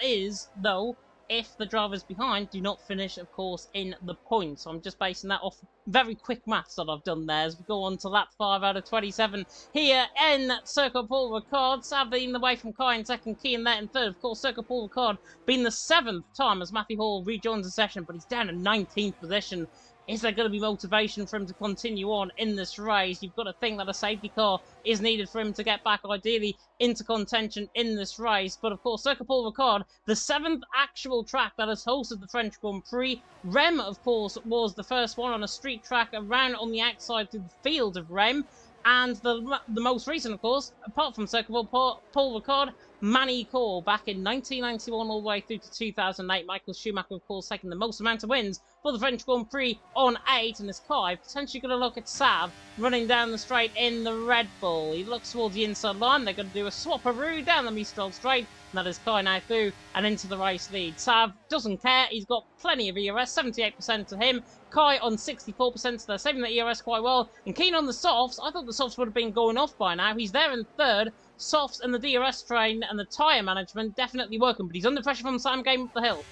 is, though, if the drivers behind do not finish, of course, in the points. So I'm just basing that off very quick maths that I've done there as we go on to lap 5 out of 27 here in Circuit Paul Ricard. Sav leading the way from Kai in second, Kian there in third. Of course, Circuit Paul Ricard being the 7th time as Matthew Hall rejoins the session, but he's down in 19th position. Is there going to be motivation for him to continue on in this race? You've got to think that a safety car is needed for him to get back, ideally, into contention in this race. But, of course, Circuit Paul Ricard, the 7th actual track that has hosted the French Grand Prix. Rem, of course, was the first one on a street track around on the outside through the field of Rem. And the most recent, of course, apart from Circuit Paul Ricard, Manicourt back in 1991 all the way through to 2008. Michael Schumacher, of course, taking the most amount of wins for the French Grand Prix on 8. And this Kai potentially going to look at Sav running down the straight in the Red Bull. He looks towards the inside line. They're going to do a swap-a-roo down the Mistral straight. And that is Kai now through and into the race lead. Sav doesn't care. He's got plenty of ERS, 78% to him. Kai on 64%, so they're saving the ERS quite well. And Keen on the softs. I thought the softs would have been going off by now. He's there in third. Softs and the DRS train and the tyre management definitely working, but he's under pressure from Sam Gamer up the hill.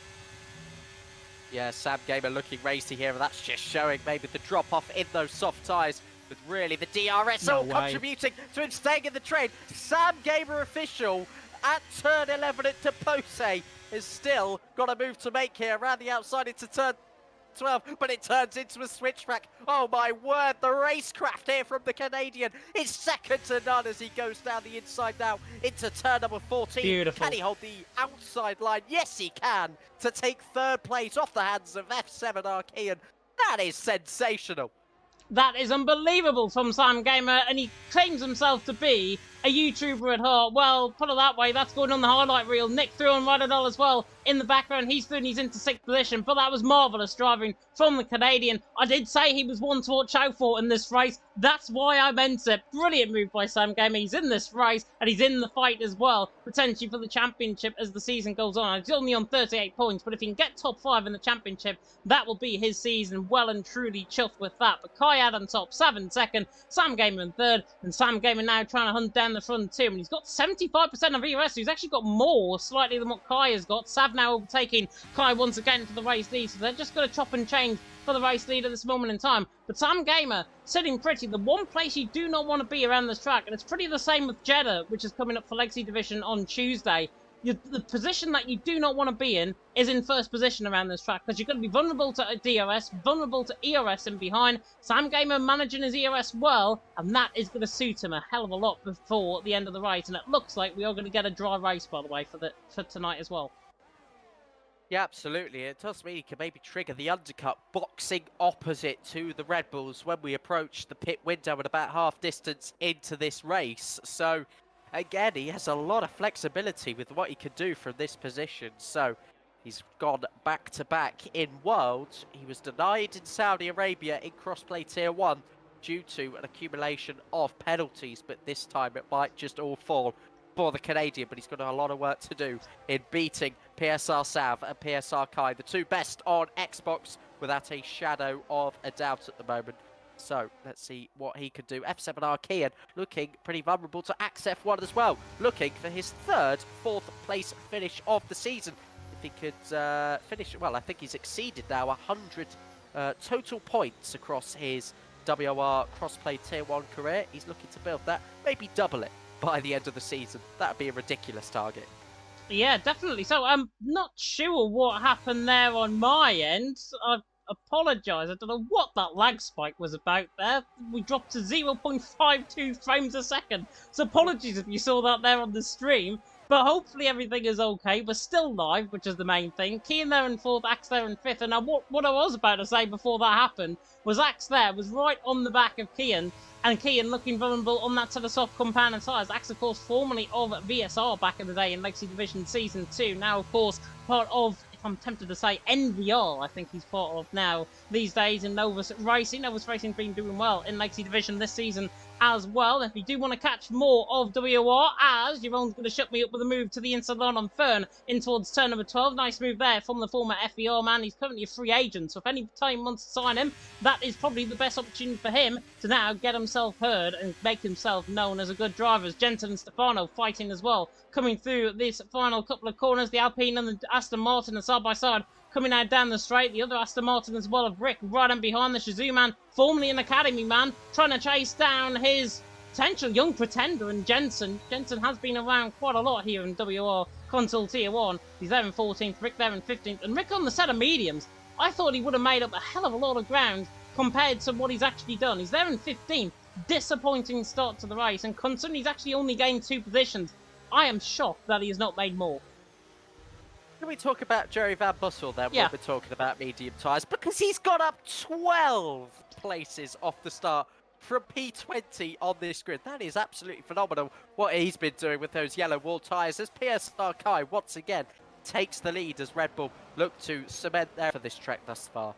Yeah, Sam Gamer looking racy here, and that's just showing maybe the drop-off in those soft tyres, with really the DRS all contributing to him staying in the train. Sam Gamer official at turn 11 into Pose has still got a move to make here around the outside into turn 12, but it turns into a switch track. Oh my word, the racecraft here from the Canadian is second to none as he goes down the inside now into turn number 14. Beautiful. Can he hold the outside line? Yes, he can, to take 3rd place off the hands of F7 Archean. That is sensational. That is unbelievable from Sam Gamer, and he claims himself to be a YouTuber at heart. Well, put it that way, that's going on the highlight reel. Nick through on Radadol as well in the background. He's through and he's into 6th position, but that was marvellous driving from the Canadian. I did say he was one to watch out for in this race. That's why I meant it. Brilliant move by Sam Gamer. He's in this race, and he's in the fight as well, potentially for the championship as the season goes on. He's only on 38 points, but if he can get top 5 in the championship, that will be his season. Well and truly chuffed with that. But Kai out on top, 7 second, Sam Gamer in 3rd, and Sam Gamer now trying to hunt down the front 2, and he's got 75% of ERS, so he's actually got more slightly than what Kai has got. Sav now overtaking Kai once again for the race lead, so they're just going to chop and change for the race lead at this moment in time. But Sam Gamer sitting pretty. The one place you do not want to be around this track, and it's pretty the same with Jeddah, which is coming up for Legacy Division on Tuesday. The position that you do not want to be in is in 1st position around this track, because you're going to be vulnerable to DRS, vulnerable to ERS in behind. Sam Gamer managing his ERS well, and that is going to suit him a hell of a lot before the end of the race. And it looks like we are going to get a dry race, by the way, for tonight as well. Yeah, absolutely. It does mean he can maybe trigger the undercut, boxing opposite to the Red Bulls when we approach the pit window at about half distance into this race. So, again, he has a lot of flexibility with what he can do from this position. So, he's gone back-to-back in Worlds. He was denied in Saudi Arabia in Crossplay Tier 1 due to an accumulation of penalties, but this time it might just all fall for the Canadian, but he's got a lot of work to do in beating PSR Sav and PSR Kai, the 2 best on Xbox, without a shadow of a doubt at the moment. So let's see what he could do. F7R Kian looking pretty vulnerable to Axe F1 as well, looking for his 3rd, 4th place finish of the season. If he could finish, well, I think he's exceeded now 100 total points across his WOR Crossplay Tier 1 career. He's looking to build that, maybe double it by the end of the season. That would be a ridiculous target. Yeah, definitely. So I'm not sure what happened there on my end. I apologise. I don't know what that lag spike was about there. We dropped to 0.52 frames a second. So apologies if you saw that there on the stream. But hopefully everything is okay. We're still live, which is the main thing. Kian there in 4th, Axe there in 5th. And now what I was about to say before that happened was Axe there was right on the back of Kian. And Kian looking vulnerable on that set of soft compound tyres. Axe, of course, formerly of VSR back in the day in Legacy Division Season 2. Now, of course, part of, if I'm tempted to say, NVR, I think he's part of now these days in Novus Racing. Novus Racing's been doing well in Legacy Division this season as well. If you do want to catch more of WOR, as Jerome's going to shut me up with a move to the inside line on Fern in towards turn number 12. Nice move there from the former FER man. He's currently a free agent, so if any time wants to sign him, that is probably the best opportunity for him to now get himself heard and make himself known as a good driver. Jensen and Stefano fighting as well, coming through this final couple of corners. The Alpine and the Aston Martin are side by side, coming out down the straight. The other Aston Martin as well of Rick right in behind. The Shazoo man, formerly an academy man, trying to chase down his potential young pretender. And Jensen has been around quite a lot here in WR Console Tier 1. He's there in 14th, Rick there in 15th. And Rick on the set of mediums, I thought he would have made up a hell of a lot of ground compared to what he's actually done. He's there in 15th. Disappointing start to the race. And considering he's actually only gained 2 positions, I am shocked that he has not made more. Can we talk about Jerry Van Bussel then Yeah. when we're talking about medium tyres? Because he's got up 12 places off the start from P20 on this grid. That is absolutely phenomenal what he's been doing with those yellow wall tyres as PSR Kai once again takes the lead as Red Bull look to cement there for this track thus far.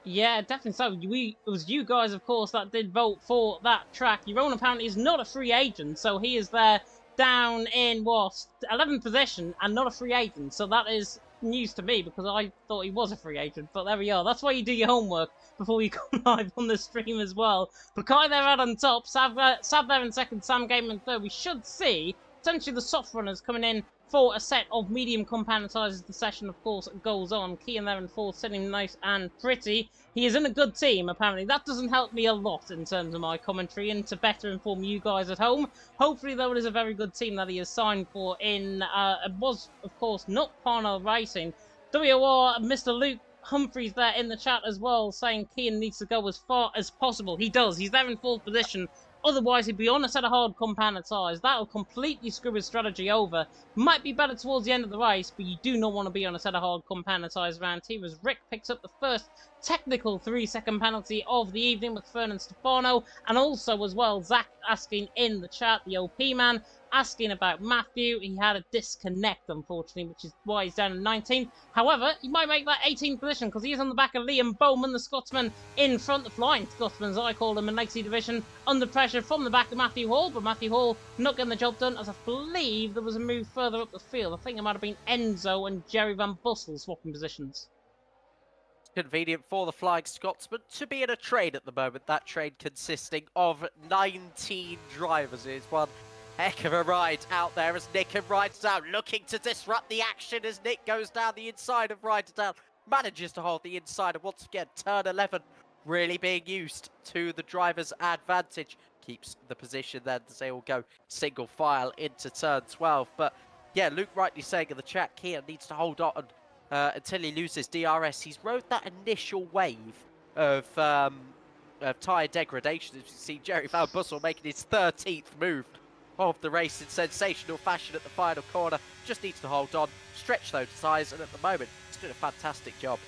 Yeah, definitely so. It was you guys, of course, that did vote for that track. Jeroen apparently is not a free agent, so he is there down in, 11th position and not a free agent. So that is news to me because I thought he was a free agent. But there we are. That's why you do your homework before you come live on the stream as well. But Kai there out on top, Sav there in 2nd, Sam Game in 3rd. We should see potentially the soft runners coming in for a set of medium compound tyres as the session, of course, goes on. Kian there in 4th, sitting nice and pretty. He is in a good team, apparently. That doesn't help me a lot in terms of my commentary and to better inform you guys at home. Hopefully, though, it is a very good team that he has signed for in, it was, of course, not Parnell Racing. WOR, Mr. Luke Humphreys there in the chat as well, saying Kian needs to go as far as possible. He does. He's there in 4th position Otherwise, he'd be on a set of hard compounded tyres. That'll completely screw his strategy over. Might be better towards the end of the race, but you do not want to be on a set of hard compounded tyres around here, as Rick picks up the first technical 3-second penalty of the evening with Fernand Stefano, and also as well, Zach asking in the chat, the OP man, asking about Matthew. He had a disconnect, unfortunately, which is why he's down in 19th. However, he might make that 18th position because he is on the back of Liam Bowman, the Scotsman in front, the Flying Scotsman, as I call him in Legacy Division, under pressure from the back of Matthew Hall, but Matthew Hall not getting the job done, as I believe there was a move further up the field. I think it might have been Enzo and Jerry Van Bussel swapping positions. Convenient for the Flying Scotsman to be in a trade at the moment. That trade consisting of 19 drivers. It is one heck of a ride out there as Nick and Ryderdown looking to disrupt the action as Nick goes down the inside of Ryderdown. Manages to hold the inside, and once again, turn 11 really being used to the driver's advantage. Keeps the position then as they all go single file into turn 12. But yeah, Luke rightly saying in the chat, Kian needs to hold on until he loses DRS. He's rode that initial wave of tyre degradation. As you see, Jerry Van Bussel making his 13th move of the race in sensational fashion at the final corner. Just needs to hold on, stretch those tyres, and at the moment, he's doing a fantastic job.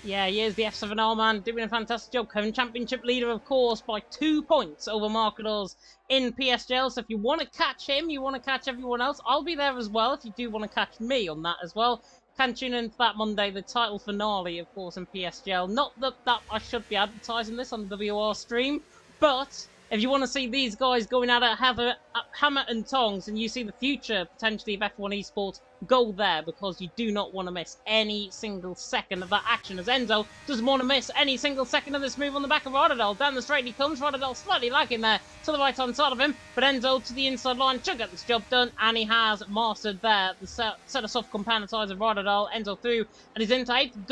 Yeah, he is the F7R man, doing a fantastic job. Current championship leader, of course, by 2 points over Markadors in PSGL. So if you want to catch him, you want to catch everyone else, I'll be there as well if you do want to catch me on that as well. Can tune in for that Monday, the title finale, of course, in PSGL. Not that I should be advertising this on the WOR stream, but if you want to see these guys going at it hammer and tongs, and you see the future, potentially, of F1 Esports, go there, because you do not want to miss any single second of that action, as Enzo doesn't want to miss any single second of this move on the back of Rotterdam. Down the straight he comes, Rotterdam slightly lagging there to the right-hand side of him, but Enzo to the inside line should get this job done, and he has mastered there the set of soft compounded tyres of Rotterdam. Enzo through, and he's into 8th.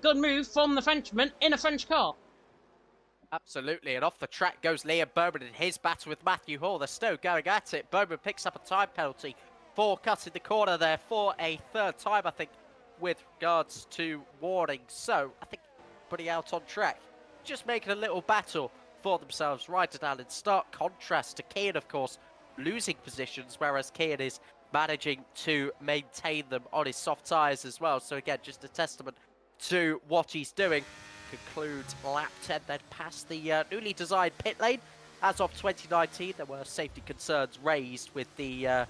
Good move from the Frenchman in a French car. Absolutely, and off the track goes Liam Bowman in his battle with Matthew Hall. They're still going at it. Bowman picks up a time penalty for cutting the corner there for a third time, I think, with regards to warning. So, I think putting out on track, just making a little battle for themselves. Ryderdown in stark contrast to Kian, of course, losing positions, whereas Kian is managing to maintain them on his soft tyres as well. So again, just a testament to what he's doing. Concludes lap 10, then past the newly designed pit lane. As of 2019, there were safety concerns raised with the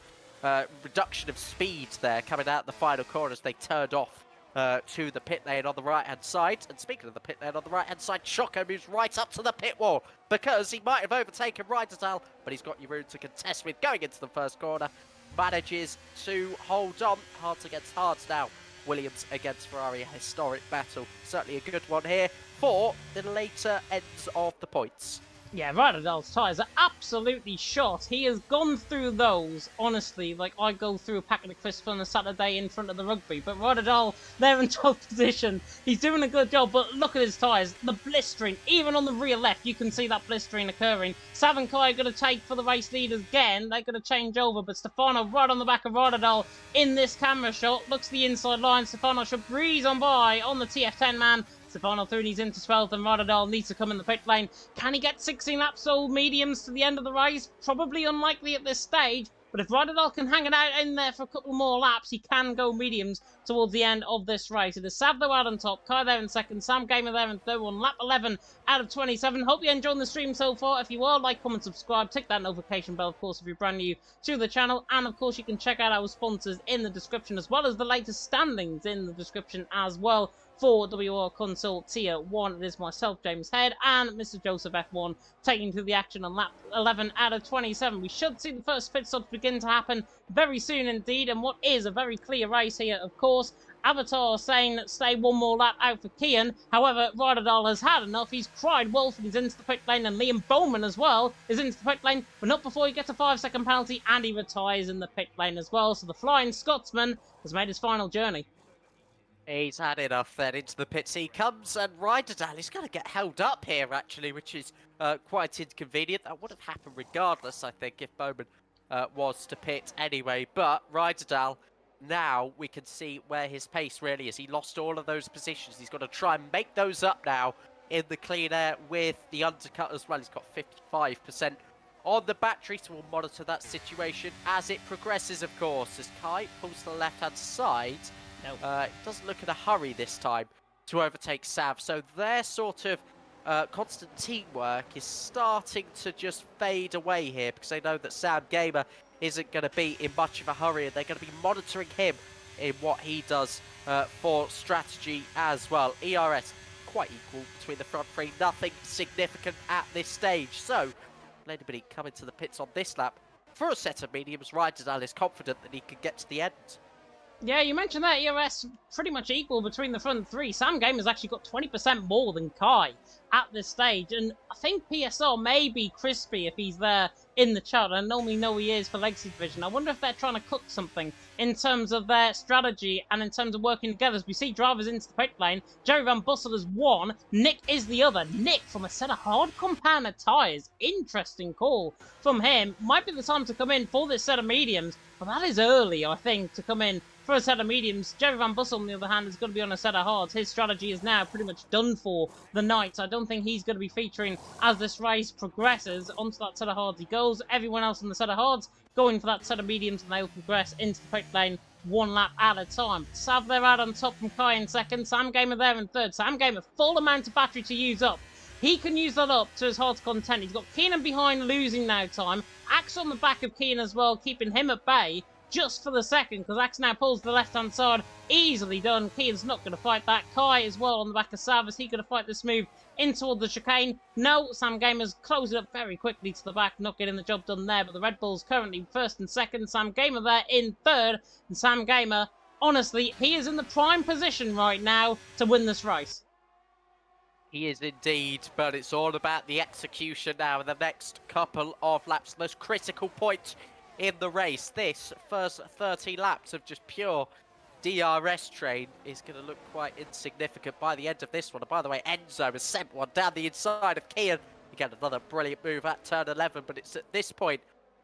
reduction of speed there coming out the final corner as they turned off to the pit lane on the right-hand side. And speaking of the pit lane on the right-hand side, Choco moves right up to the pit wall because he might have overtaken Ryderdown, but he's got Jeroen to contest with going into the first corner. Manages to hold on. Hards against hards now. Williams against Ferrari, a historic battle. Certainly a good one here for the later ends of the points. Yeah, Ryderdahl's tyres are absolutely shot. He has gone through those, honestly, like I go through a packet of crisps on a Saturday in front of the rugby. But Ryderdahl, they're in 12th position. He's doing a good job, but look at his tyres. The blistering, even on the rear left, you can see that blistering occurring. Sav and Kai are going to take for the race leaders again. They're going to change over, but Stefano right on the back of Ryderdahl in this camera shot. Looks the inside line. Stefano should breeze on by on the TF10 man. Stefano through, and he's into 12th, and Rotterdam needs to come in the pit lane. Can he get 16 laps or mediums to the end of the race? Probably unlikely at this stage, but if Rotterdam can hang it out in there for a couple more laps, he can go mediums towards the end of this race. It is Sav though out on top, Kai there in second, Sam Gamer there in third on lap 11 out of 27. Hope you're enjoying the stream so far. If you are, like, comment, subscribe, tick that notification bell, of course, if you're brand new to the channel. And, of course, you can check out our sponsors in the description, as well as the latest standings in the description as well. For WOR Console Tier 1, it is myself, James Head, and Mr. Joseph F1 taking to the action on lap 11 out of 27. We should see the first pit stops begin to happen very soon indeed, and what is a very clear race here, of course. Avatar saying stay one more lap out for Kian. However, Ryderdahl has had enough. He's cried wolf and he's into the pit lane, and Liam Bowman as well is into the pit lane, but not before he gets a 5-second penalty, and he retires in the pit lane as well. So the Flying Scotsman has made his final journey. He's had enough then. Into the pits he comes, and Ryderdahl is going to get held up here, actually, which is quite inconvenient. That would have happened regardless, I think, if Bowman was to pit anyway. But Ryderdahl, now we can see where his pace really is. He lost all of those positions. He's got to try and make those up now in the clean air with the undercut as well. He's got 55% on the battery, so we'll monitor that situation as it progresses, of course. As Kai pulls to the left-hand side, it doesn't look in a hurry this time to overtake Sav. So their sort of constant teamwork is starting to just fade away here because they know that Sam Gamer isn't going to be in much of a hurry, and they're going to be monitoring him in what he does for strategy as well. ERS quite equal between the front three, nothing significant at this stage. So Lady Bitty coming to the pits on this lap for a set of mediums. Rydal is confident that he can get to the end. Yeah, you mentioned that ERS pretty much equal between the front three. Sam Gamer's actually got 20% more than Kai at this stage, and I think PSR may be crispy if he's there in the chart. I normally know he is for Legacy Division. I wonder if they're trying to cook something in terms of their strategy and in terms of working together. As we see drivers into the pit lane, Jerry Van Bussel is one, Nick is the other. Nick from a set of hard compounder tyres. Interesting call from him. Might be the time to come in for this set of mediums, but that is early, I think, to come in for a set of mediums. Jerry Van Bussel, on the other hand, is going to be on a set of hards. His strategy is now pretty much done for the night. I don't think he's going to be featuring as this race progresses. Onto that set of hards he goes. Everyone else on the set of hards going for that set of mediums, and they'll progress into the pit lane one lap at a time. Sav there out on top from Kai in second. Sam Gamer there in third. Sam Gamer, full amount of battery to use up. He can use that up to his heart's content. He's got Keenan behind, losing now time. Axe on the back of Keenan as well, keeping him at bay just for the second, because Axe now pulls the left-hand side. Easily done. Keenan's not going to fight that. Kai as well on the back of Sav. Is he going to fight this move in toward the chicane? No, Sam Gamer's closed it up very quickly to the back, not getting the job done there, but the Red Bull's currently first and second. Sam Gamer there in third, and Sam Gamer, honestly, he is in the prime position right now to win this race. He is indeed, but it's all about the execution now in the next couple of laps. The most critical point in the race. This first 30 laps of just pure DRS train is going to look quite insignificant by the end of this one. And by the way, Enzo has sent one down the inside of Kian. Again, another brilliant move at turn 11, but it's at this point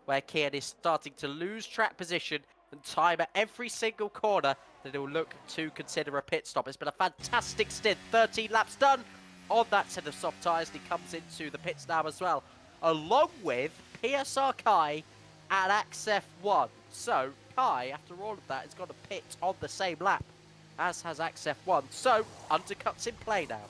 where Kian is starting to lose track position and time at every single corner that he'll look to consider a pit stop. It's been a fantastic stint. 13 laps done on that set of soft tyres, and he comes into the pits now as well, along with PSR Kai and Axe F1. So Kai, after all of that, has got a pit on the same lap as has Axe F1. So undercuts in play now.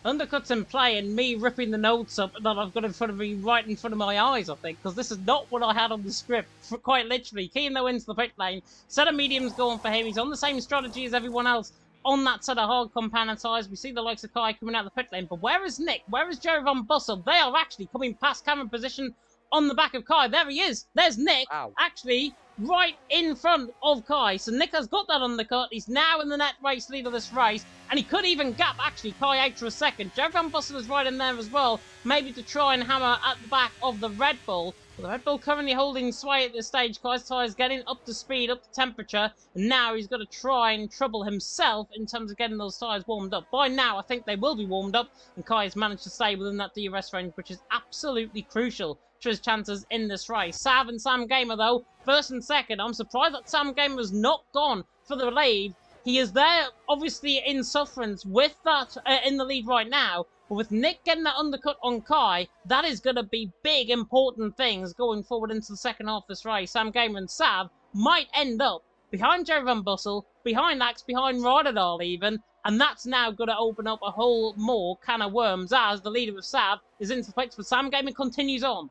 Undercuts in play, and me ripping the notes up that I've got in front of me, right in front of my eyes, I think, because this is not what I had on the script, quite literally. Keane though into the pit lane, set of mediums going for him. He's on the same strategy as everyone else on that set of hard compounder tyres. We see the likes of Kai coming out of the pit lane, but where is Nick? Where is Jerry Van Bussel? They are actually coming past camera position on the back of Kai. There he is. There's Nick, actually right in front of Kai. So Nick has got that undercut. He's now in the net race lead of this race, and he could even gap, actually, Kai out for a second. Jerry Van Bussel is right in there as well, maybe to try and hammer at the back of the Red Bull. But the Red Bull currently holding sway at this stage. Kai's tyres getting up to speed, up to temperature, and now he's got to try and trouble himself in terms of getting those tyres warmed up. By now, I think they will be warmed up, and Kai has managed to stay within that DRS range, which is absolutely crucial to his chances in this race. Sav and Sam Gamer, though, first and second. I'm surprised that Sam Gamer has not gone for the lead. He is there, obviously, in sufferance with that in the lead right now. But with Nick getting that undercut on Kai, that is going to be big, important things going forward into the second half of this race. Sam Gamer and Sav might end up behind Jerry Van Bussel, behind Axe, behind Rydal even, and that's now going to open up a whole more can of worms as the leader of Sav is into the pits, but Sam Gamer continues on.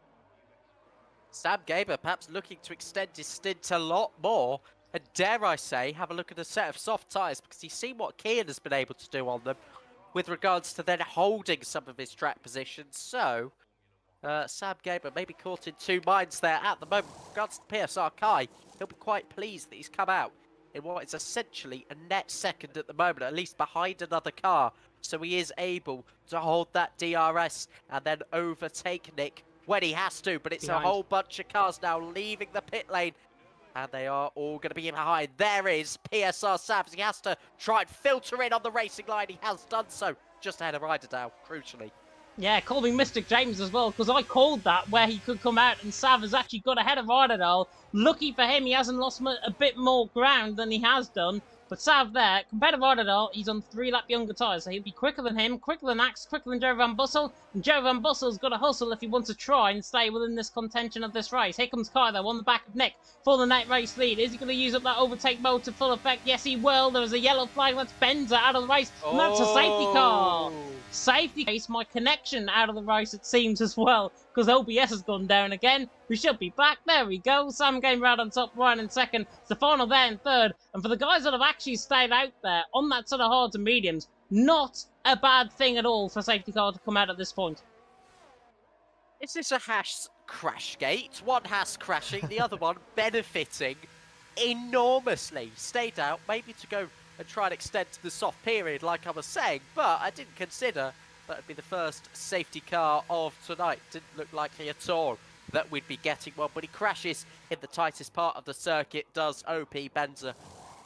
Sam Gamer perhaps looking to extend his stint a lot more, and dare I say, have a look at a set of soft tyres, because he's seen what Kian has been able to do on them with regards to then holding some of his track positions. So, Sam Gamer may be caught in two minds there at the moment. With regards to PSR Kai, he'll be quite pleased that he's come out in what is essentially a net second at the moment, at least behind another car. So he is able to hold that DRS and then overtake Nick when he has to, but it's a whole bunch of cars now leaving the pit lane, and they are all going to be behind. There is PSR Savs. He has to try and filter in on the racing line. He has done so, just ahead of Rydal, crucially. Yeah, call me Mystic James as well, because I called that where he could come out, and Sav has actually got ahead of Rydal. Lucky for him, he hasn't lost a bit more ground than he has done. But Sav there, compared to Rodadar, he's on 3-lap younger tyres, so he'll be quicker than him, quicker than Axe, quicker than Joe Van Bussel, and Joe Van Bussel's got to hustle if he wants to try and stay within this contention of this race. Here comes Kai though, on the back of Nick for the night race lead. Is he going to use up that overtake mode to full effect? Yes, he will. There's a yellow flag, that's Benza out of the race, and that's a safety car. Safety case, my connection out of the race it seems as well, because OBS has gone down again. We should be back. There we go. Sam came round on top, Ryan in second. Stefano there in third. And for the guys that have actually stayed out there on that sort of hard to mediums, not a bad thing at all for safety car to come out at this point. Is this a Haas crash gate? One Haas crashing, the other one benefiting enormously. Stayed out, maybe to go and try and extend to the soft period like I was saying, but I didn't consider that would be the first safety car of tonight. Didn't look likely at all that we'd be getting one, but he crashes in the tightest part of the circuit, does OP Benza.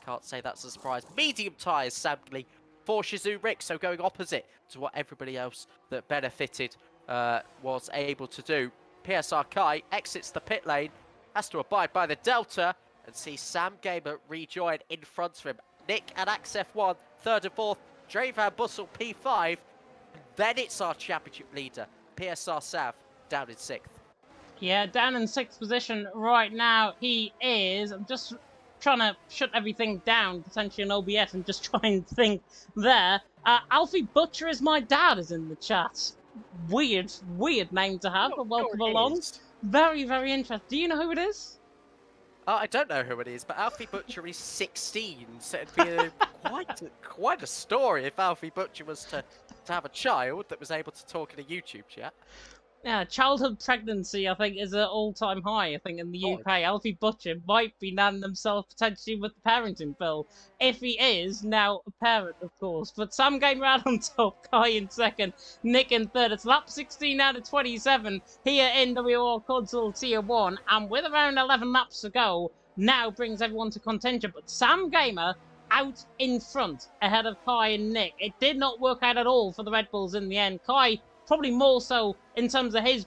Can't say that's a surprise. Medium tyres, sadly, for Shizu Rick, so going opposite to what everybody else that benefited was able to do. PSR Kai exits the pit lane, has to abide by the Delta, and sees Sam Gamer rejoin in front of him. Nick and Axe F1, third and fourth. Dre Van Bussel, P5. And then it's our championship leader, PSR Sav, down in sixth. Yeah, down in sixth position right now. He is. I'm just trying to shut everything down, potentially on OBS, and just try and think there. Alfie Butcher is my dad is in the chat. Weird name to have, but welcome along. Very, very interesting. Do you know who it is? I don't know who it is, but Alfie Butcher is 16, so it'd be quite a story if Alfie Butcher was to have a child that was able to talk in a YouTube chat. Yeah, childhood pregnancy, I think, is an all-time high, I think, in the UK. Alfie Butcher might be nanning himself potentially with the parenting bill. If he is, now a parent, of course. But Sam going round on top, Kai in second, Nick in third. It's lap 16 out of 27 here in WOR Console Tier 1. And with around 11 laps to go, now brings everyone to contention. But Sam Gamer out in front, ahead of Kai and Nick. It did not work out at all for the Red Bulls in the end. Kai probably more so in terms of his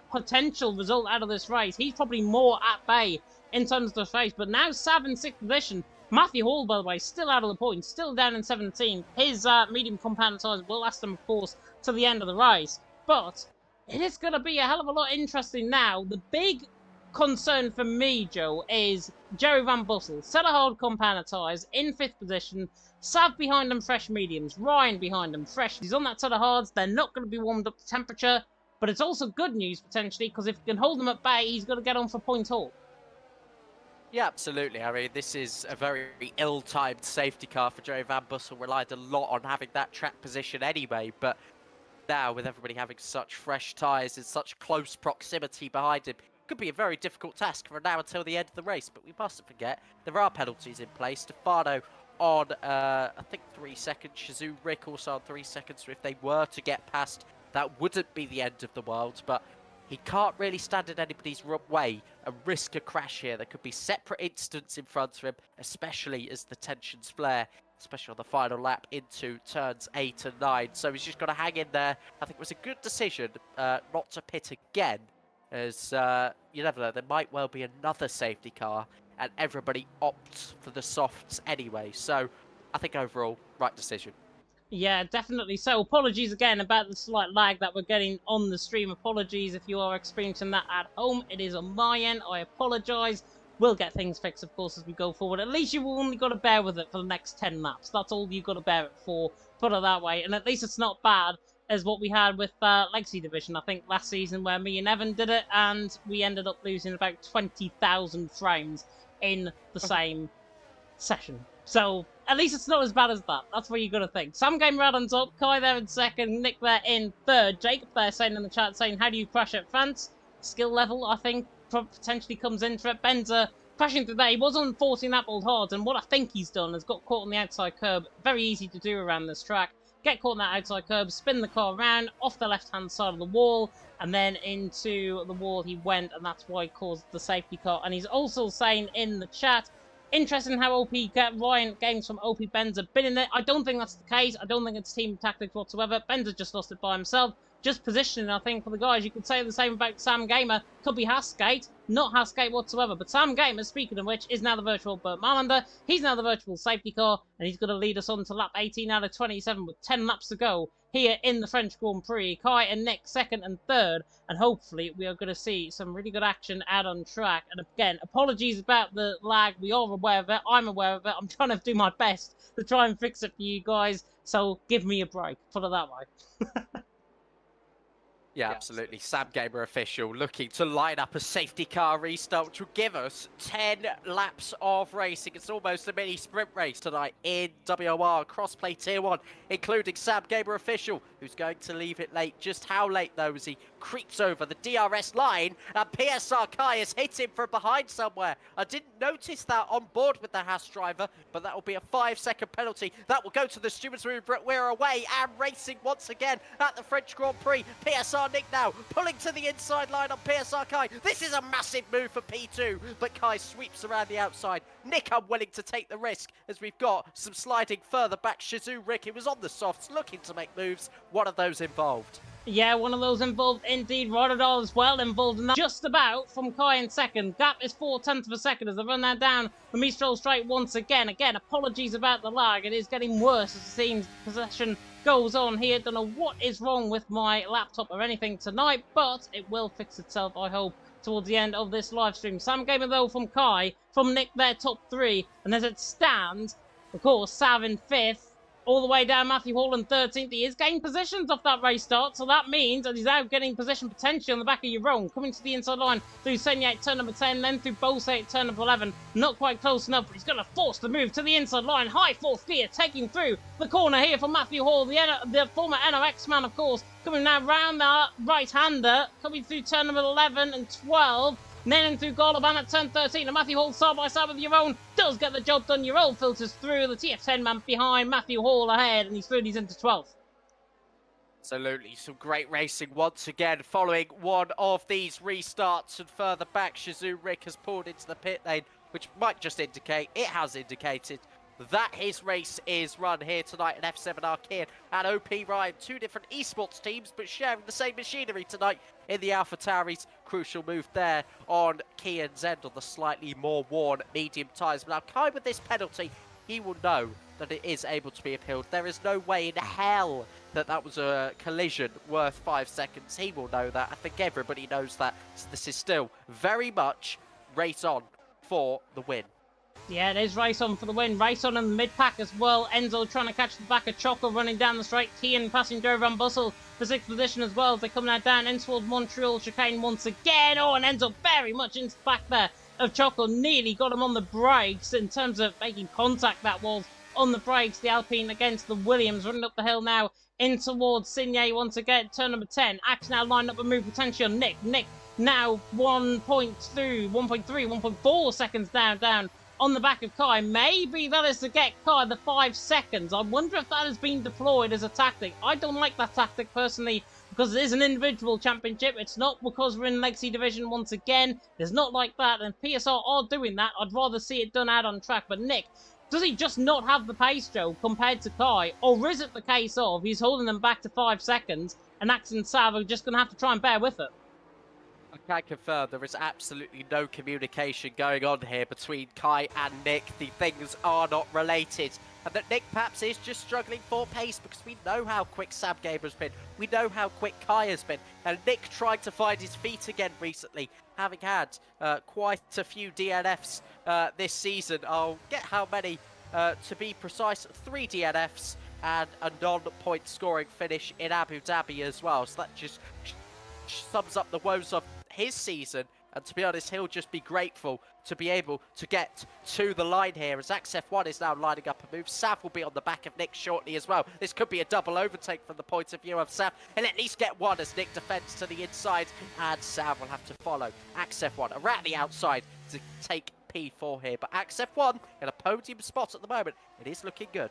potential result out of this race. He's probably more at bay in terms of this race. But now Sav in sixth position. Matthew Hall, by the way, still out of the points, still down in 17th. His medium compound size will last him, of course, to the end of the race. But it is going to be a hell of a lot interesting now. The big concern for me, Joe, is Jerry Van Bussel. Set of hard compound tyres in fifth position. Sav behind them, fresh mediums. Ryan behind them, fresh. He's on that set of hards. They're not going to be warmed up to temperature. But it's also good news, potentially, because if he can hold them at bay, he's going to get on for point haul. Yeah, absolutely. I mean, this is a very ill-timed safety car for Jerry Van Bussel. Relied a lot on having that track position anyway. But now, with everybody having such fresh tyres in such close proximity behind him, could be a very difficult task from now until the end of the race. But we mustn't forget, there are penalties in place. Stefano on, I think, 3 seconds. Shizu Rick also on 3 seconds. So if they were to get past, that wouldn't be the end of the world. But he can't really stand in anybody's way and risk a crash here. There could be separate incidents in front of him, especially as the tensions flare, especially on the final lap into turns 8 and 9. So he's just got to hang in there. I think it was a good decision not to pit again, as you never know, there might well be another safety car and everybody opts for the softs anyway. So I think overall, right decision. Yeah, definitely so. Apologies again about the slight lag that we're getting on the stream. Apologies if you are experiencing that at home. It is on my end. I apologise. We'll get things fixed, of course, as we go forward. At least you've only got to bear with it for the next 10 laps. That's all you've got to bear it for, put it that way. And at least it's not bad as what we had with Legacy Division, I think, last season, where me and Evan did it, and we ended up losing about 20,000 frames in the same session. So at least it's not as bad as that. That's what you got to think. Sam game right on top, Kai there in second, Nick there in third. Jacob there saying in the chat, saying, how do you crash at France? Skill level, I think, potentially comes into it. Benza crashing today. He was on 14 lap old hard, and what I think he's done is got caught on the outside curb. Very easy to do around this track. Get caught on that outside curb, spin the car around, off the left-hand side of the wall, and then into the wall he went, and that's why he caused the safety car. And he's also saying in the chat, interesting how OP Ryan games from OP Benza been in it. I don't think that's the case. I don't think it's team tactics whatsoever. Benza just lost it by himself. just positioning, I think, for the guys. You could say the same about Sam Gamer. Could be Hasgate, not Hasgate whatsoever. But Sam Gamer, speaking of which, is now the virtual Burt Marlander. He's now the virtual safety car, and he's going to lead us on to lap 18 out of 27 with 10 laps to go here in the French Grand Prix. Kai and Nick second and third, and hopefully we are going to see some really good action out on track. And again, apologies about the lag. We are aware of it. I'm aware of it. I'm trying to do my best to try and fix it for you guys, so give me a break. Put it that way. Yeah, absolutely. Sam Gamer official looking to line up a safety car restart, which will give us 10 laps of racing. It's almost a mini sprint race tonight in WOR Crossplay Tier 1, including Sam Gamer official, who's going to leave it late. Just how late, though, as he creeps over the DRS line, and PSR Kai has hit him from behind somewhere. I didn't notice that on board with the Haas driver, but that will be a 5-second penalty. That will go to the stewards' room, but we're away and racing once again at the French Grand Prix. PSR Nick now pulling to the inside line on PSR Kai. This is a massive move for P2, but Kai sweeps around the outside. Nick unwilling to take the risk, as we've got some sliding further back. Shizou Rick, who was on the softs, looking to make moves. One of those involved. Yeah, one of those involved indeed. Rodadol as well involved in that. Just about from Kai in second. Gap is 0.4 of a second as they run that down the Mistral straight once again. Again, apologies about the lag. It is getting worse as it seems possession goes on here. Don't know what is wrong with my laptop or anything tonight, but it will fix itself, I hope, towards the end of this live stream. Sam Gamer, though, from Kai, from Nick, their top three. And as it stands, of course, Sav in 5th. All the way down, Matthew Hall in 13th. He is getting positions off that race start, so that means that he's now getting position potentially on the back of your own. Coming to the inside line through Senya at turn number 10, then through Bose at turn number 11. Not quite close enough, but he's going to force the move to the inside line. High fourth gear, taking through the corner here for Matthew Hall, the former NOX man, of course. Coming now round the right-hander, coming through turn number 11 and 12. Then through Goloban at turn 13, and Matthew Hall side by side with your own does get the job done. Your own filters through, the TF10 man behind, Matthew Hall ahead, and he's into 12th. Absolutely, some great racing once again following one of these restarts, and further back Shizou Rick has pulled into the pit lane, which might just indicate, it has indicated, that his race is run here tonight at F7 Arcade and OP Ryan. Two different esports teams, but sharing the same machinery tonight in the AlphaTauris. Crucial move there on Kian's end on the slightly more worn medium tyres. But now Kai, with this penalty, he will know that it is able to be appealed. There is no way in hell that that was a collision worth 5 seconds. He will know that. I think everybody knows that. So this is still very much race on for the win. Yeah, it is race on for the win. Race on in the mid-pack as well. Enzo trying to catch the back of Choco, running down the straight. Kian passing Joe Van Bussel for 6th position as well as they come now down in towards Montreal chicane once again. Oh, and Enzo very much into the back there of Choco. Nearly got him on the brakes in terms of making contact, that was on the brakes. The Alpine against the Williams running up the hill now in towards Signé once again. Turn number 10. Axe now lined up a move potentially on Nick. Nick now 1.3, 1.4 seconds down on the back of Kai. Maybe that is to get Kai the 5 seconds. I wonder if that has been deployed as a tactic. I don't like that tactic personally because it is an individual championship. It's not because we're in Legacy Division once again. It's not like that, and PSR are doing that. I'd rather see it done out on track. But Nick, does he just not have the pace, Joe, compared to Kai? Or is it the case of he's holding them back to 5 seconds and Axe and Sav are just going to have to try and bear with it? I can confirm there is absolutely no communication going on here between Kai and Nick. The things are not related. And that Nick perhaps is just struggling for pace because we know how quick Sam Gamer has been. We know how quick Kai has been. And Nick tried to find his feet again recently, having had quite a few DNFs this season. I'll get how many to be precise. 3 DNFs and a non-point scoring finish in Abu Dhabi as well. So that just sums up the woes of his season, and to be honest, he'll just be grateful to be able to get to the line here as Axe F1 is now lining up a move. Sav will be on the back of Nick shortly as well. This could be a double overtake from the point of view of Sav. He'll at least get one as Nick defends to the inside, and Sav will have to follow Axe F1 around the outside to take P4 here. But Axe F1 in a podium spot at the moment. It is looking good.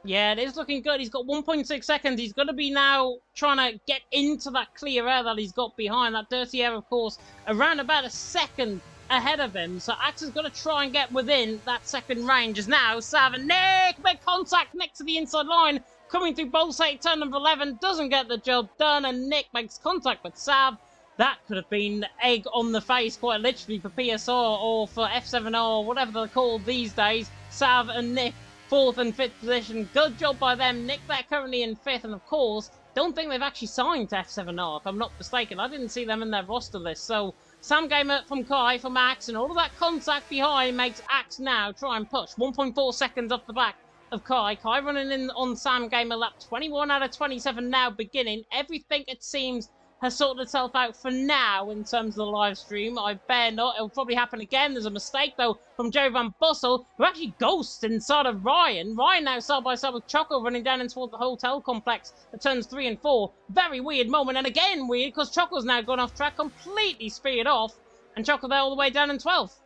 Yeah, it is looking good. He's got 1.6 seconds. He's going to be now trying to get into that clear air that he's got behind. That dirty air, of course, around about a second ahead of him. So Axe is going to try and get within that second range. As now, Sav and Nick make contact next to the inside line. coming through Bolsate, turn number 11, doesn't get the job done, and Nick makes contact with Sav. That could have been egg on the face, quite literally, for PSR or for F7R, or whatever they're called these days. Sav and Nick, 4th and 5th position. Good job by them. Nick, they're currently in 5th, and of course, don't think they've actually signed to F7R, if I'm not mistaken. I didn't see them in their roster list, so Sam Gamer from Kai, from Axe, and all of that contact behind makes Axe now try and push. 1.4 seconds off the back of Kai. Kai running in on Sam Gamer, lap 21 out of 27 now beginning. Everything, it seems, has sorted itself out for now in terms of the live stream. I bear not. It'll probably happen again. There's a mistake, though, from Joe Van Bussel, who actually ghosts inside of Ryan. Ryan now side by side with Choco running down in towards the hotel complex at turns 3 and 4. Very weird moment, and again weird, because Choco's now gone off track, completely speared off, and Choco there all the way down in 12th.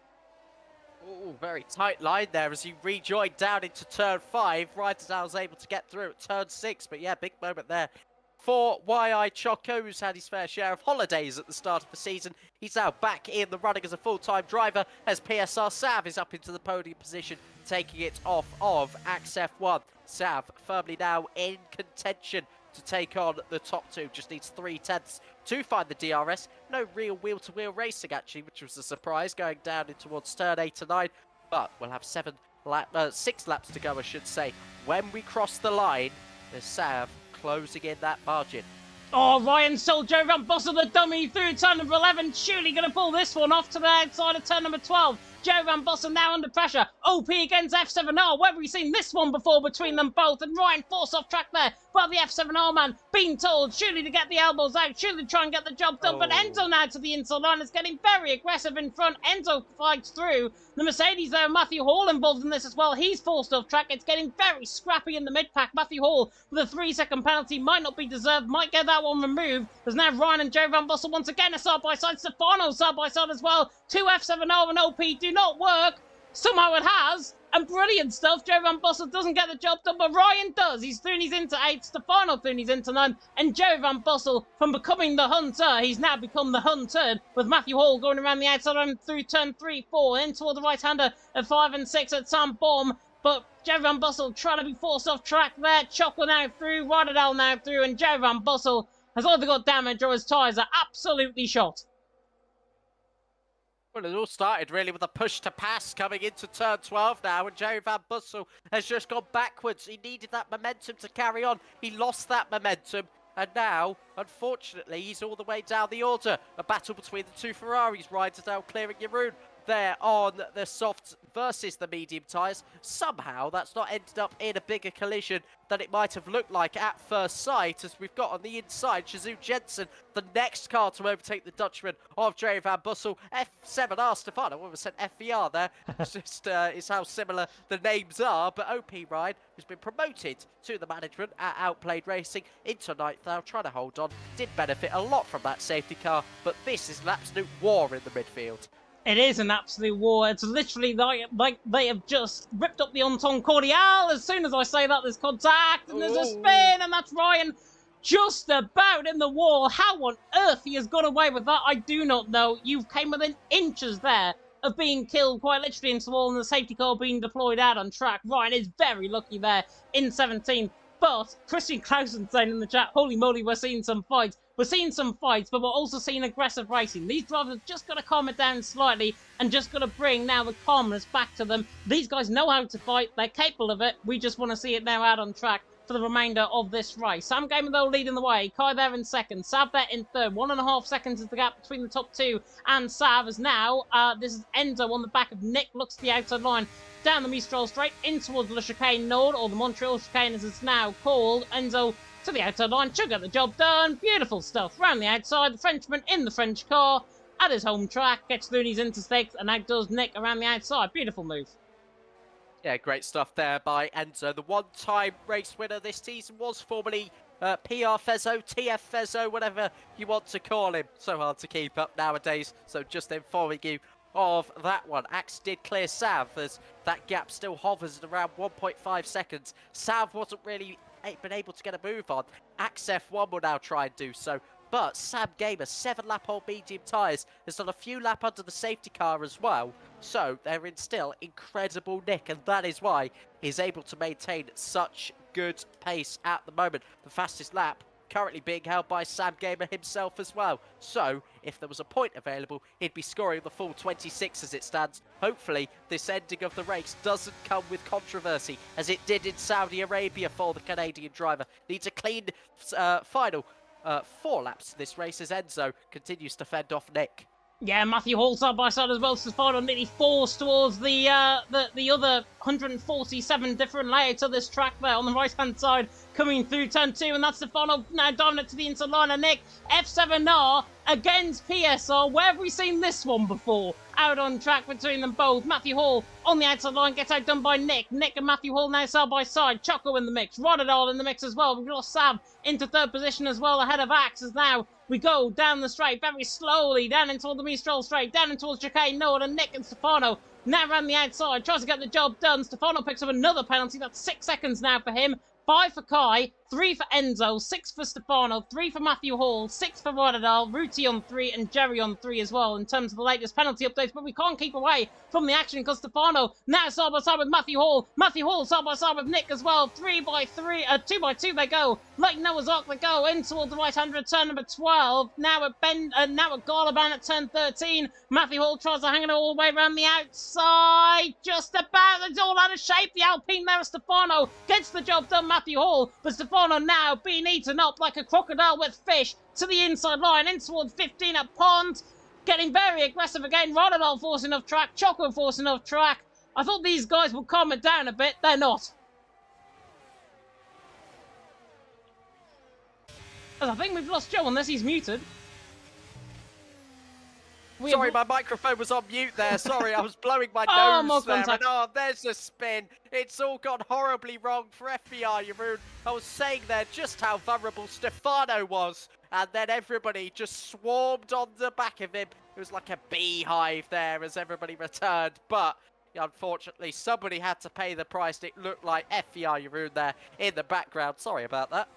Oh, very tight line there as he rejoined down into turn 5. Ryder was able to get through at turn 6, but yeah, big moment there for YI Choco, who's had his fair share of holidays at the start of the season. He's now back in the running as a full-time driver as PSR Sav is up into the podium position, taking it off of Axe F1. Sav firmly now in contention to take on the top 2. Just needs 3/10 to find the DRS. No real wheel-to-wheel racing, actually, which was a surprise, going down in towards turn 8 and 9. But we'll have 6 laps to go, I should say. When we cross the line, there's Sav closing in that margin. Oh, Ryan sold Joe Van Bussel the dummy through turn number 11. Surely going to pull this one off to the outside of turn number 12. Joe Van Bussel now under pressure. OP against F7R. Where have we seen this one before between them both? And Ryan forced off track there by the F7R man. Being told surely to get the elbows out. Surely to try and get the job done. But Enzo now to the inside line is getting very aggressive in front. Enzo fights through. The Mercedes there, Matthew Hall involved in this as well. He's forced off track. It's getting very scrappy in the mid-pack. Matthew Hall with a 3-second penalty. Might not be deserved. Might get that one removed. There's now Ryan and Joe Van Bussel once again a side-by-side. Stefano side-by-side as well. 2 F7R and OP do not work. Somehow it has. And brilliant stuff. Joe Van Bussel doesn't get the job done, but Ryan does. He's Thunies into 8. Stefano Thunies into 9. And Joe Van Bussel, from becoming the hunter, he's now become the hunted, with Matthew Hall going around the outside and through turn 3, 4, in toward the right-hander at 5 and 6 at Sam Bomb. But Joe Van Bussel trying to be forced off track there. Chocolate now through. Rotterdam now through. And Joe Van Bussel has either got damage or his tyres are absolutely shot. Well, it all started really with a push to pass coming into turn 12 now, and Jerry Van Bussel has just gone backwards. He needed that momentum to carry on. He lost that momentum, and now, unfortunately, he's all the way down the order. A battle between the 2 Ferraris. Riders now clearing Jeroen there on the soft versus the medium tyres. Somehow, that's not ended up in a bigger collision than it might have looked like at first sight, as we've got on the inside Shazoo Jensen, the next car to overtake the Dutchman of Jerry Van Bussel. F7R Stefano, what was said FVR there. It's just is how similar the names are. But OP Ride, who's been promoted to the management at Outplayed Racing into 9th now, trying to hold on, did benefit a lot from that safety car, but this is an absolute war in the midfield. It is an absolute war. It's literally like they have just ripped up the Entente Cordiale. As soon as I say that, there's contact, and there's a spin, and that's Ryan just about in the wall. How on earth he has got away with that, I do not know. You came within inches there of being killed, quite literally, into the wall, and the safety car being deployed out on track. Ryan is very lucky there in 17th. But Christian Clausen saying in the chat, holy moly, we're seeing some fights. We're seeing some fights, but we're also seeing aggressive racing. These drivers have just got to calm it down slightly and just got to bring now the calmness back to them. These guys know how to fight. They're capable of it. We just want to see it now out on track for the remainder of this race. Sam Gamer, though, leading the way. Kai there in second. Sav there in third. 1.5 seconds is the gap between the top 2 and Sav. As now, this is Enzo on the back of Nick. Looks to the outside line. Down the Mistral straight in towards the Chicane Nord, or the Montreal Chicane as it's now called. Enzo to the outside line, should get the job done. Beautiful stuff. Round the outside, the Frenchman in the French car at his home track. Gets Looney's into stakes, and that does Nick around the outside. Beautiful move. Yeah, great stuff there by Enzo. The one-time race winner this season was formerly PR Fezzo, TF Fezzo, whatever you want to call him. So hard to keep up nowadays, so just informing you of that one. Axe did clear Sav as that gap still hovers at around 1.5 seconds. Sav wasn't really been able to get a move on. Axe F1 will now try and do so, but Sam Gamer, 7-lap old medium tyres, has done a few lap under the safety car as well, so they're in still incredible nick, and that is why he's able to maintain such good pace at the moment. The fastest lap currently being held by Sam Gamer himself as well. So, if there was a point available, he'd be scoring the full 26 as it stands. Hopefully, this ending of the race doesn't come with controversy, as it did in Saudi Arabia for the Canadian driver. Needs a clean final 4 laps to this race as Enzo continues to fend off Nick. Yeah, Matthew Hall side by side as well. Stefano nearly forced towards the other 147 different layouts of this track there on the right-hand side, coming through turn 2, and that's Stefano now diving it to the inside line. And Nick, F7R against PSR. Where have we seen this one before? Out on track between them both. Matthew Hall on the outside line gets outdone by Nick. Nick and Matthew Hall now side by side. Choco in the mix. Rodadol in the mix as well. We've got Sav into 3rd position as well, ahead of Axe, as now we go down the straight very slowly, down into the Mistral straight, down into chicane Nord, and Nick and Stefano now around the outside, tries to get the job done. Stefano picks up another penalty. That's 6 seconds now for him. 5 for Kai, 3 for Enzo, 6 for Stefano, 3 for Matthew Hall, 6 for Rodadal, Ruti on 3 and Jerry on 3 as well in terms of the latest penalty updates, but we can't keep away from the action because Stefano now side by side with Matthew Hall side by side with Nick as well, 3 by 3, 2 by 2 they go, like Noah's Ark they go in towards the right-hand turn number 12, now at Garlaban at turn 13, Matthew Hall tries to hang it all the way around the outside, just about, it's all out of shape, the Alpine there, Stefano gets the job done, Matthew Hall, but Stefano now being eaten up like a crocodile with fish to the inside line, in towards 15 at Pond, getting very aggressive again, Rodadol forcing off track, Choco forcing off track. I thought these guys would calm it down a bit, they're not. I think we've lost Joe unless he's muted. Sorry, my microphone was on mute there. Sorry, I was blowing my nose there. And, oh, there's a spin. It's all gone horribly wrong for FBI, Jeroen. I was saying there just how vulnerable Stefano was. And then everybody just swarmed on the back of him. It was like a beehive there as everybody returned. But unfortunately, somebody had to pay the price. It looked like FBI, Jeroen there in the background. Sorry about that.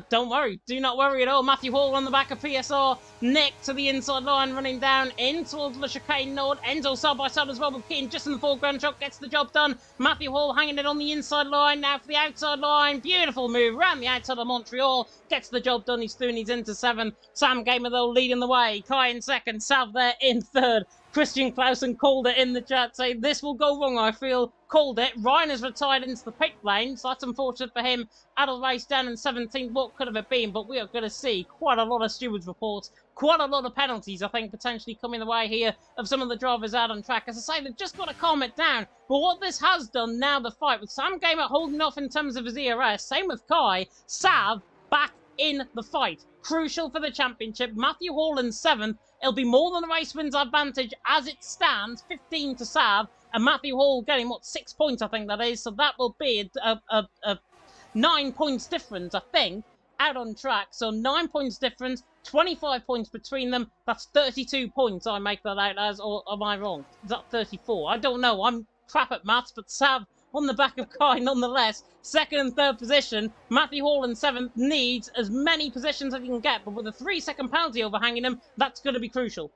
Don't worry. Do not worry at all. Matthew Hall on the back of PSR. Nick to the inside line, running down in towards the chicane Nord. Enzo side by side as well with Keaton just in the foreground. Shot gets the job done. Matthew Hall hanging it on the inside line. Now for the outside line. Beautiful move around the outside of Montreal. Gets the job done. He's through and he's into 7. Sam Gamer though leading the way. Kai in 2nd. Sav there in 3rd. Christian Clausen called it in the chat, saying this will go wrong, I feel. Called it. Ryan has retired into the pit lane, so that's unfortunate for him. Adel race down in 17th. What could have it been? But we are going to see quite a lot of stewards reports, quite a lot of penalties, I think, potentially coming the way here of some of the drivers out on track. As I say, they've just got to calm it down. But what this has done now, the fight, with Sam Gamer holding off in terms of his ERS, same with Kai, Sav back in the fight. Crucial for the championship. Matthew Hall in 7th. It'll be more than a race wins advantage as it stands, 15 to Sav, and Matthew Hall getting, 6 points, I think that is, so that will be a 9 points difference, I think, out on track. So 9 points difference, 25 points between them, that's 32 points I make that out as, or am I wrong? Is that 34? I don't know, I'm crap at maths, but Sav on the back of Kai nonetheless. 2nd and 3rd position. Matthew Hall in 7th needs as many positions as he can get, but with a 3-second penalty overhanging him, that's going to be crucial.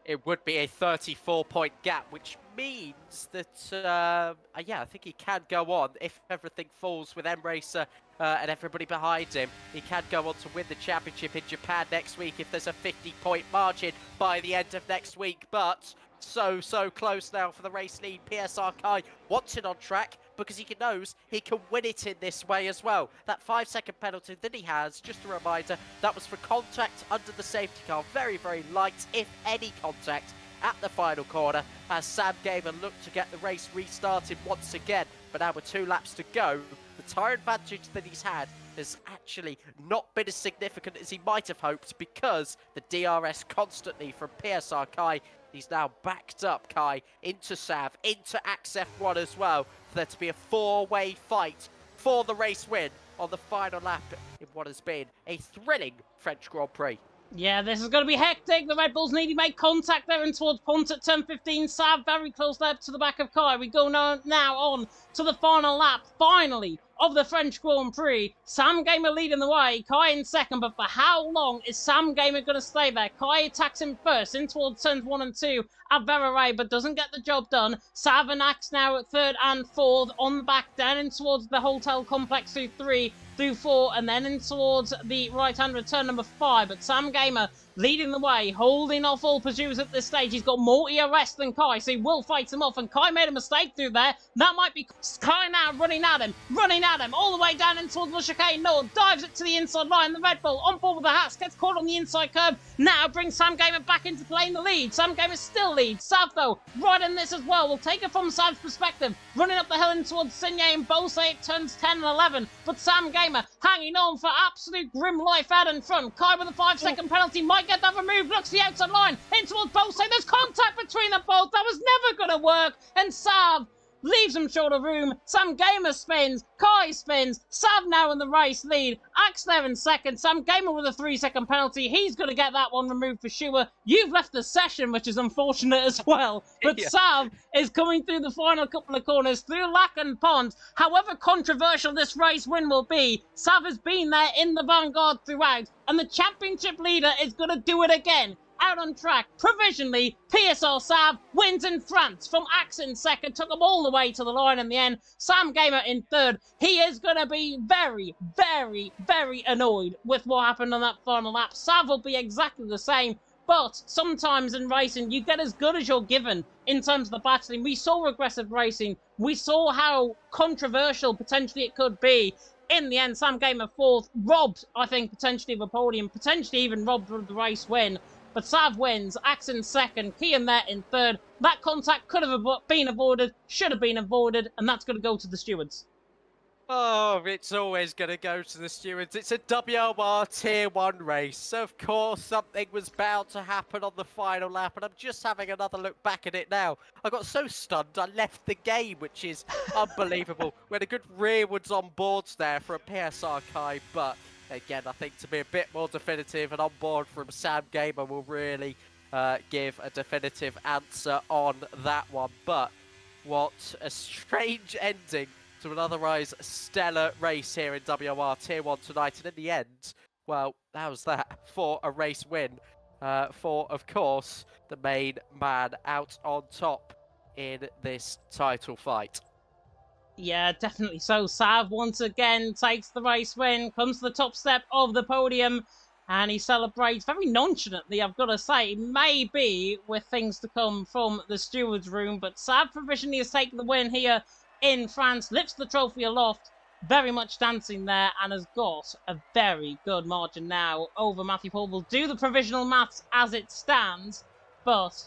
It would be a 34-point gap, which means that, yeah, I think he can go on if everything falls with M-Racer and everybody behind him. He can go on to win the championship in Japan next week if there's a 50-point margin by the end of next week, but so close now for the race lead. PSR Kai wants it on track because he knows he can win it in this way as well. That 5-second penalty that he has, just a reminder, that was for contact under the safety car. Very, very light, if any, contact at the final corner as Sam Gamer looked to get the race restarted once again. But now with 2 laps to go, the tyre advantage that he's had has actually not been as significant as he might have hoped because the DRS constantly from PSR Kai. He's now backed up Kai into Sav, into Axe F1 as well, for there to be a 4-way fight for the race win on the final lap in what has been a thrilling French Grand Prix. Yeah, this is going to be hectic. The Red Bulls need to make contact there and towards Pont at turn 15. Sav very close there to the back of Kai. We go now on to the final lap. Finally, of the French Grand Prix. Sam Gamer leading the way, Kai in second, but for how long is Sam Gamer going to stay there? Kai attacks him first, in towards turns 1 and 2 at Verray, but doesn't get the job done. Sav and Axe now at 3rd and 4th, on the back, down in towards the hotel complex through 3, through 4, and then in towards the right-hand return number 5, but Sam Gamer leading the way, holding off all pursuers at this stage. He's got more ERS than Kai, so he will fight him off, and Kai made a mistake through there. That might be Kai now running at him, all the way down in towards the chicane. No, dives it to the inside line. The Red Bull on board with the hats, gets caught on the inside curve. Now brings Sam Gamer back into play in the lead. Sam Gamer still leads. Sav, though, right in this as well. We'll take it from Sav's perspective. Running up the hill in towards Signé and Bose, it turns 10 and 11. But Sam Gamer hanging on for absolute grim life out in front. Kai with a 5-second penalty might get that removed. Looks the outside line in towards Bose. There's contact between them both. That was never going to work. And Sav leaves him short of room. Sam Gamer spins. Kai spins. Sav now in the race lead. Axe there in second. Sam Gamer with a 3-second penalty. He's going to get that one removed for sure. You've left the session, which is unfortunate as well. But yeah. Sav is coming through the final couple of corners through Lac and Pond. However controversial this race win will be, Sav has been there in the vanguard throughout. And the championship leader is going to do it again. Out on track, provisionally, PSR Sav wins in France from Axe in second, took them all the way to the line in the end. Sam Gamer in third. He is going to be very, very, very annoyed with what happened on that final lap. Sav will be exactly the same, but sometimes in racing, you get as good as you're given in terms of the battling. We saw aggressive racing. We saw how controversial potentially it could be. In the end, Sam Gamer fourth, robbed, I think, potentially of a podium, potentially even robbed of the race win. But Sav wins, Axe in second, Kian there in third. That contact could have been avoided, should have been avoided, and that's going to go to the stewards. Oh, it's always going to go to the stewards. It's a WOR Tier 1 race. So, of course, something was bound to happen on the final lap, and I'm just having another look back at it now. I got so stunned, I left the game, which is unbelievable. We had a good rearwards on boards there for a PSR Kai, but again, I think to be a bit more definitive and on board from Sam Gamer will really give a definitive answer on that one. But what a strange ending to an otherwise stellar race here in WOR Tier 1 tonight. And in the end, well, how's that for a race win for, of course, the main man out on top in this title fight. Yeah, definitely so. Sav once again takes the race win, comes to the top step of the podium, and he celebrates very nonchalantly, I've got to say. Maybe with things to come from the stewards' room, but Sav provisionally has taken the win here in France, lifts the trophy aloft, very much dancing there, and has got a very good margin now over Matthew Paul. We'll do the provisional maths as it stands, but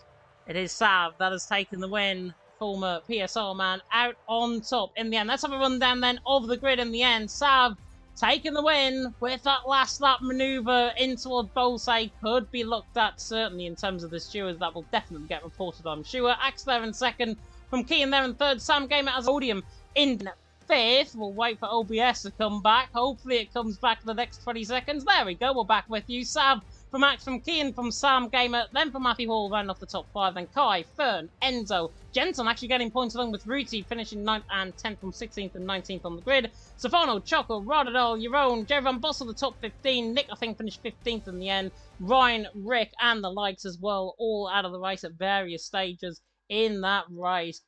it is Sav that has taken the win. Former PSR man out on top in the end. Let's have a rundown then of the grid in the end. Sav taking the win with that last lap manoeuvre in towards Bose. Could be looked at certainly in terms of the stewards. That will definitely get reported, I'm sure. Axe there in second, from Kian there in third. Sam Gamer as a podium in fifth. We'll wait for OBS to come back. Hopefully it comes back in the next 20 seconds. There we go, we're back with you. Sav from Axe, from Kian, from Sam Gamer, then from Matthew Hall, rounding off the top 5, then Kai, Fern, Enzo, Jensen actually getting points along with Ruti, finishing 9th and 10th from 16th and 19th on the grid. Stefano, Choco, Rodadol, Jeroen, Jerry Van Bossel, the top 15, Nick, I think, finished 15th in the end, Ryan, Rick, and the likes as well, all out of the race at various stages in that race.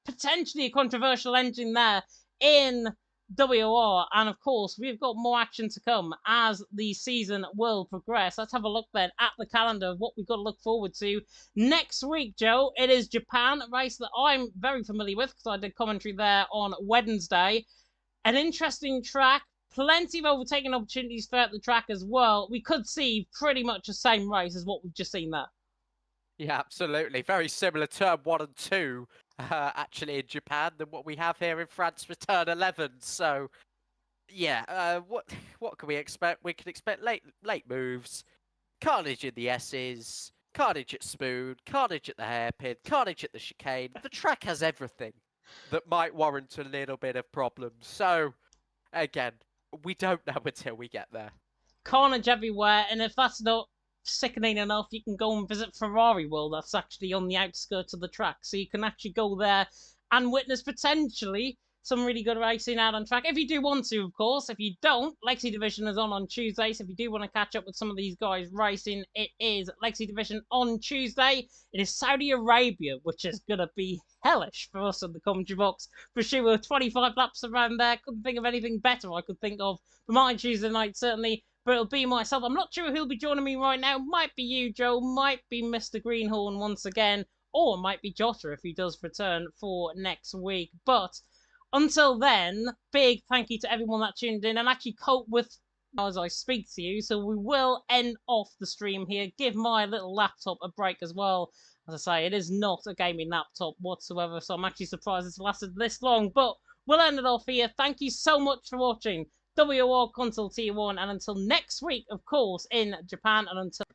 Potentially a controversial ending there in WOR, and of course we've got more action to come as the season will progress. Let's have a look then at the calendar of what we've got to look forward to next week. Joe, it is Japan, a race that I'm very familiar with because I did commentary there on Wednesday. An interesting track, plenty of overtaking opportunities throughout the track as well. We could see pretty much the same race as what we've just seen there. Yeah, absolutely. Very similar turn 1 and 2 actually in Japan than what we have here in France for turn 11. So, yeah, what can we expect? We can expect late moves, carnage in the S's, carnage at Spoon, carnage at the hairpin, carnage at the chicane. The track has everything that might warrant a little bit of problems. So, again, we don't know until we get there. Carnage everywhere, and if that's not sickening enough, you can go and visit Ferrari World. That's actually on the outskirts of the track, so you can actually go there and witness potentially some really good racing out on track. If you do want to, of course. If you don't, Lexi Division is on Tuesday. So if you do want to catch up with some of these guys racing, it is Lexi Division on Tuesday. It is Saudi Arabia, which is going to be hellish for us in the commentary box. For sure, 25 laps around there. Couldn't think of anything better I could think of for my Tuesday night, certainly. But it'll be myself. I'm not sure who'll be joining me right now. Might be you, Joe. Might be Mr. Greenhorn once again. Or it might be Jota if he does return for next week. But until then, big thank you to everyone that tuned in and actually coped with as I speak to you. So we will end off the stream here. Give my little laptop a break as well. As I say, it is not a gaming laptop whatsoever. So I'm actually surprised it's lasted this long. But we'll end it off here. Thank you so much for watching WOR Console T1. And until next week, of course, in Japan. And until